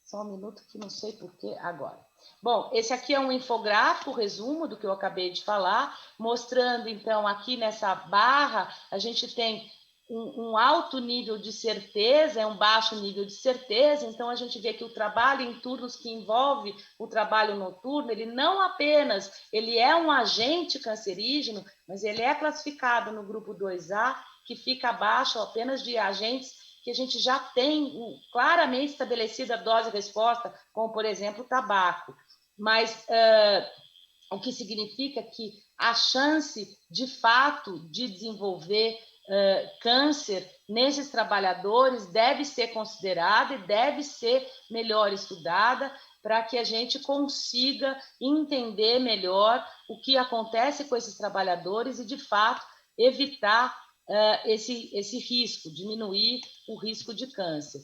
E: Só um minuto que não sei por que agora. Bom, esse aqui é um infográfico, resumo do que eu acabei de falar, mostrando, então, aqui nessa barra, a gente tem um alto nível de certeza, um baixo nível de certeza, então a gente vê que o trabalho em turnos que envolve o trabalho noturno, ele não apenas, ele é um agente cancerígeno, mas ele é classificado no grupo 2A, que fica abaixo apenas de agentes que a gente já tem claramente estabelecida a dose-resposta, como, por exemplo, o tabaco. Mas o que significa que a chance, de fato, de desenvolver câncer nesses trabalhadores deve ser considerada e deve ser melhor estudada para que a gente consiga entender melhor o que acontece com esses trabalhadores e, de fato, evitar esse risco, diminuir o risco de câncer.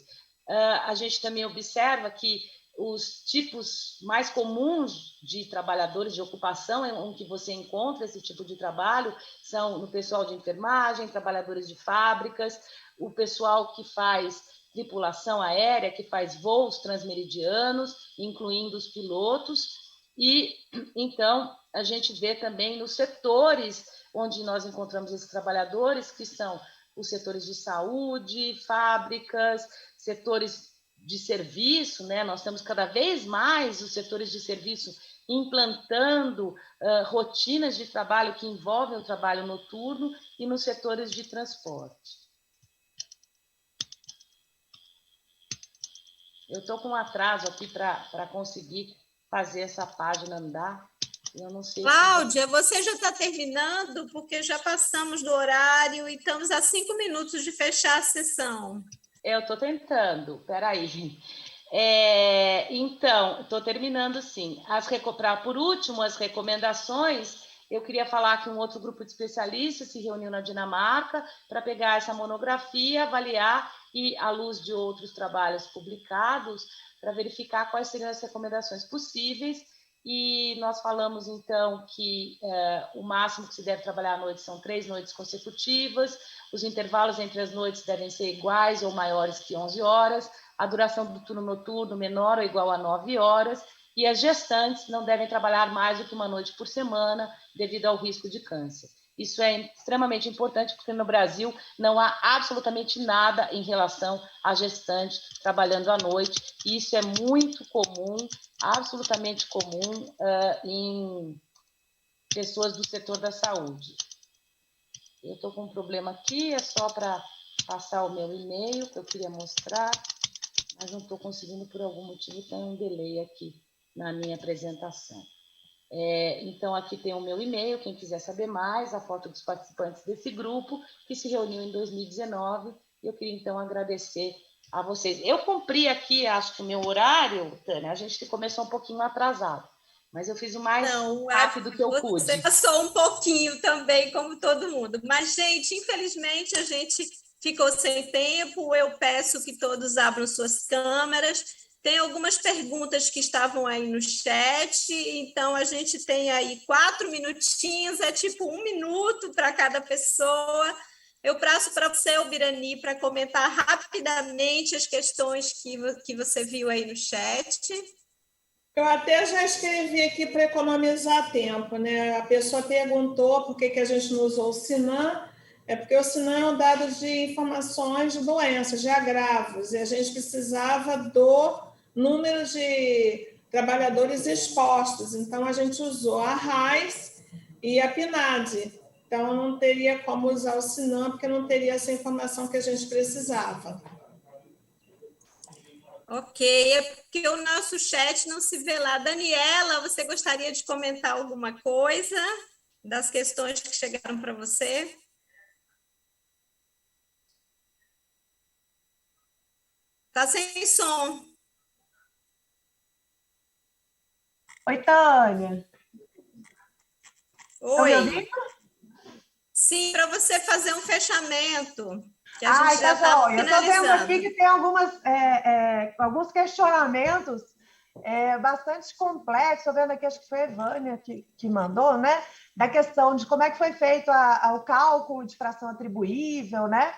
E: A gente também observa que os tipos mais comuns de trabalhadores de ocupação em que você encontra esse tipo de trabalho são no pessoal de enfermagem, trabalhadores de fábricas, o pessoal que faz tripulação aérea, que faz voos transmeridianos, incluindo os pilotos, e então a gente vê também nos setores onde nós encontramos esses trabalhadores, que são os setores de saúde, fábricas, setores de serviço, né? Nós temos cada vez mais os setores de serviço implantando rotinas de trabalho que envolvem o trabalho noturno e nos setores de transporte. Eu estou com um atraso aqui para conseguir fazer essa página andar. Eu não sei.
A: Cláudia, você já está terminando, porque já passamos do horário e estamos a 5 minutos de fechar a sessão.
E: Eu estou tentando, peraí. Então, estou terminando sim. Por último, as recomendações, eu queria falar que um outro grupo de especialistas se reuniu na Dinamarca para pegar essa monografia, avaliar e, à luz de outros trabalhos publicados, para verificar quais seriam as recomendações possíveis. E nós falamos, então, que o máximo que se deve trabalhar à noite são 3 noites consecutivas, os intervalos entre as noites devem ser iguais ou maiores que 11 horas, a duração do turno noturno menor ou igual a 9 horas, e as gestantes não devem trabalhar mais do que uma noite por semana, devido ao risco de câncer. Isso é extremamente importante, porque no Brasil não há absolutamente nada em relação à gestante trabalhando à noite, e isso é muito comum, absolutamente comum em pessoas do setor da saúde. Eu estou com um problema aqui, é só para passar o meu e-mail, que eu queria mostrar, mas não estou conseguindo, por algum motivo, tem um delay aqui na minha apresentação. Então, aqui tem o meu e-mail, quem quiser saber mais, a foto dos participantes desse grupo, que se reuniu em 2019, e eu queria, então, agradecer a vocês. Eu cumpri aqui, acho que o meu horário, Tânia, a gente começou um pouquinho atrasado, mas eu fiz o mais rápido que eu pude.
A: Você passou um pouquinho também, como todo mundo. Mas, gente, infelizmente, a gente ficou sem tempo. Eu peço que todos abram suas câmeras. Tem algumas perguntas que estavam aí no chat, então a gente tem aí 4 minutinhos, é tipo 1 minuto para cada pessoa. Eu passo para você, Birani, para comentar rapidamente as questões que você viu aí no chat.
B: Eu até já escrevi aqui para economizar tempo, né? A pessoa perguntou por que a gente não usou o SINAM, é porque o SINAM é um dado de informações de doenças, de agravos, e a gente precisava do número de trabalhadores expostos, então a gente usou a RAIS e a PNAD, então não teria como usar o SINAM, porque não teria essa informação que a gente precisava.
A: Ok, é porque o nosso chat não se vê lá. Daniela, você gostaria de comentar alguma coisa das questões que chegaram para você? Está sem som.
C: Oi, Tânia.
A: Oi.
C: Tá me ouvindo?
A: Sim, para você fazer um fechamento. Que a
C: Ai,
A: gente já
C: tá bom. Eu estou vendo
A: finalizando.
C: aqui que tem alguns questionamentos bastante complexos. Estou vendo aqui, acho que foi a Evânia que mandou, né? Da questão de como é que foi feito o cálculo de fração atribuível, né?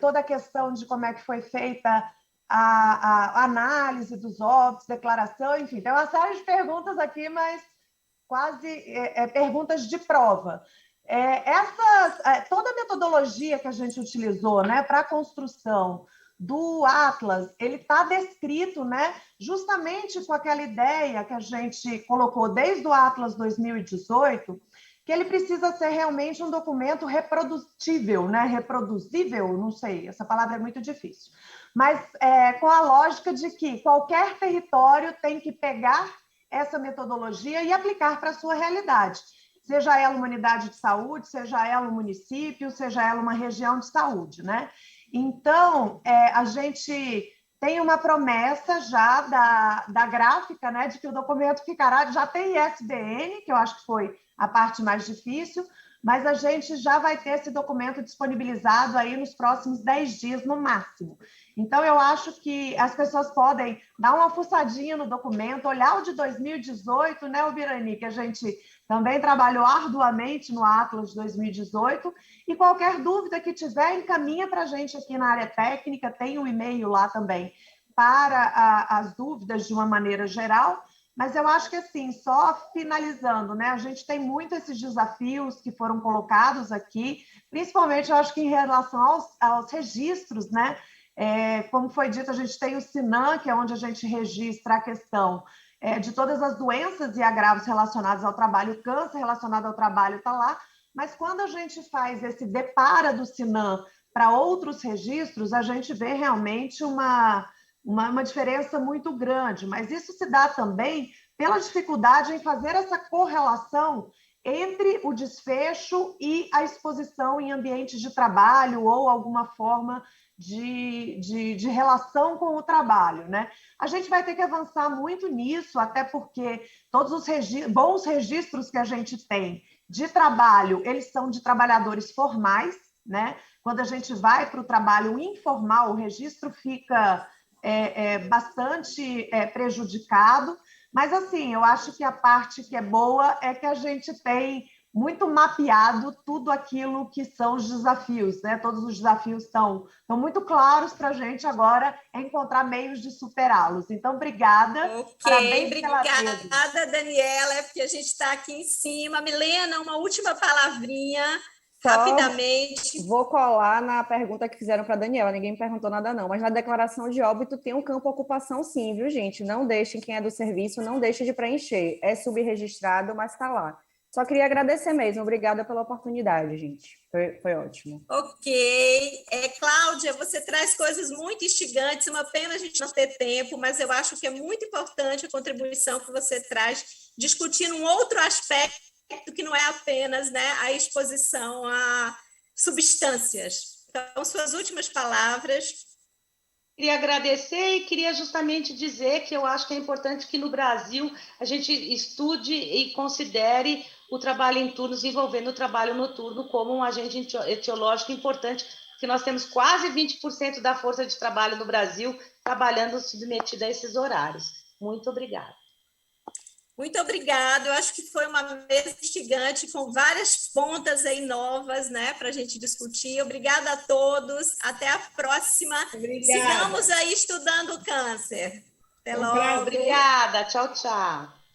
C: Toda a questão de como é que foi feita a análise dos óbitos, declaração, enfim, tem uma série de perguntas aqui, mas quase perguntas de prova. Toda a metodologia que a gente utilizou, né, para a construção do Atlas, ele está descrito, né, justamente com aquela ideia que a gente colocou desde o Atlas 2018, que ele precisa ser realmente um documento reprodutível, né, reproduzível, não sei, essa palavra é muito difícil, mas com a lógica de que qualquer território tem que pegar essa metodologia e aplicar para a sua realidade, seja ela uma unidade de saúde, seja ela um município, seja ela uma região de saúde, né? Então, a gente tem uma promessa já da gráfica, né, de que o documento ficará, já tem ISBN, que eu acho que foi a parte mais difícil, mas a gente já vai ter esse documento disponibilizado aí nos próximos 10 dias, no máximo. Então, eu acho que as pessoas podem dar uma fuçadinha no documento, olhar o de 2018, né, Birani, que a gente também trabalhou arduamente no Atlas de 2018, e qualquer dúvida que tiver, encaminha para a gente aqui na área técnica, tem um e-mail lá também para as dúvidas de uma maneira geral, mas eu acho que, assim, só finalizando, né, a gente tem muito esses desafios que foram colocados aqui, principalmente, eu acho que em relação aos registros, né, como foi dito, a gente tem o SINAM, que é onde a gente registra a questão de todas as doenças e agravos relacionados ao trabalho, o câncer relacionado ao trabalho está lá, mas quando a gente faz esse depara do SINAM para outros registros, a gente vê realmente uma diferença muito grande, mas isso se dá também pela dificuldade em fazer essa correlação entre o desfecho e a exposição em ambientes de trabalho ou alguma forma de relação com o trabalho, né? A gente vai ter que avançar muito nisso, até porque todos os bons registros que a gente tem de trabalho, eles são de trabalhadores formais, né? Quando a gente vai para o trabalho informal, o registro fica bastante prejudicado, mas assim, eu acho que a parte que é boa é que a gente tem muito mapeado tudo aquilo que são os desafios, né? Todos os desafios estão muito claros para a gente agora encontrar meios de superá-los. Então, obrigada.
A: Ok,
C: Parabéns
A: obrigada, Daniela, é porque a gente está aqui em cima. Milena, uma última palavrinha, rapidamente.
D: Vou colar na pergunta que fizeram para a Daniela, ninguém me perguntou nada não, mas na declaração de óbito tem um campo ocupação sim, viu, gente? Não deixem, quem é do serviço, não deixe de preencher. É subregistrado, mas está lá. Só queria agradecer mesmo, obrigada pela oportunidade, gente. Foi ótimo.
A: Ok. Cláudia, você traz coisas muito instigantes, uma pena a gente não ter tempo, mas eu acho que é muito importante a contribuição que você traz, discutindo um outro aspecto que não é apenas, né, a exposição a substâncias. Então, suas últimas palavras.
E: Queria agradecer e queria justamente dizer que eu acho que é importante que no Brasil a gente estude e considere o trabalho em turnos envolvendo o trabalho noturno como um agente etiológico importante, porque nós temos quase 20% da força de trabalho no Brasil trabalhando submetida a esses horários. Muito obrigada.
A: Muito obrigada, eu acho que foi uma mesa instigante, com várias pontas aí novas, né, para a gente discutir. Obrigada a todos, até a próxima.
B: Obrigada.
A: Sigamos aí estudando o câncer. Até logo.
E: Obrigada, tchau, tchau.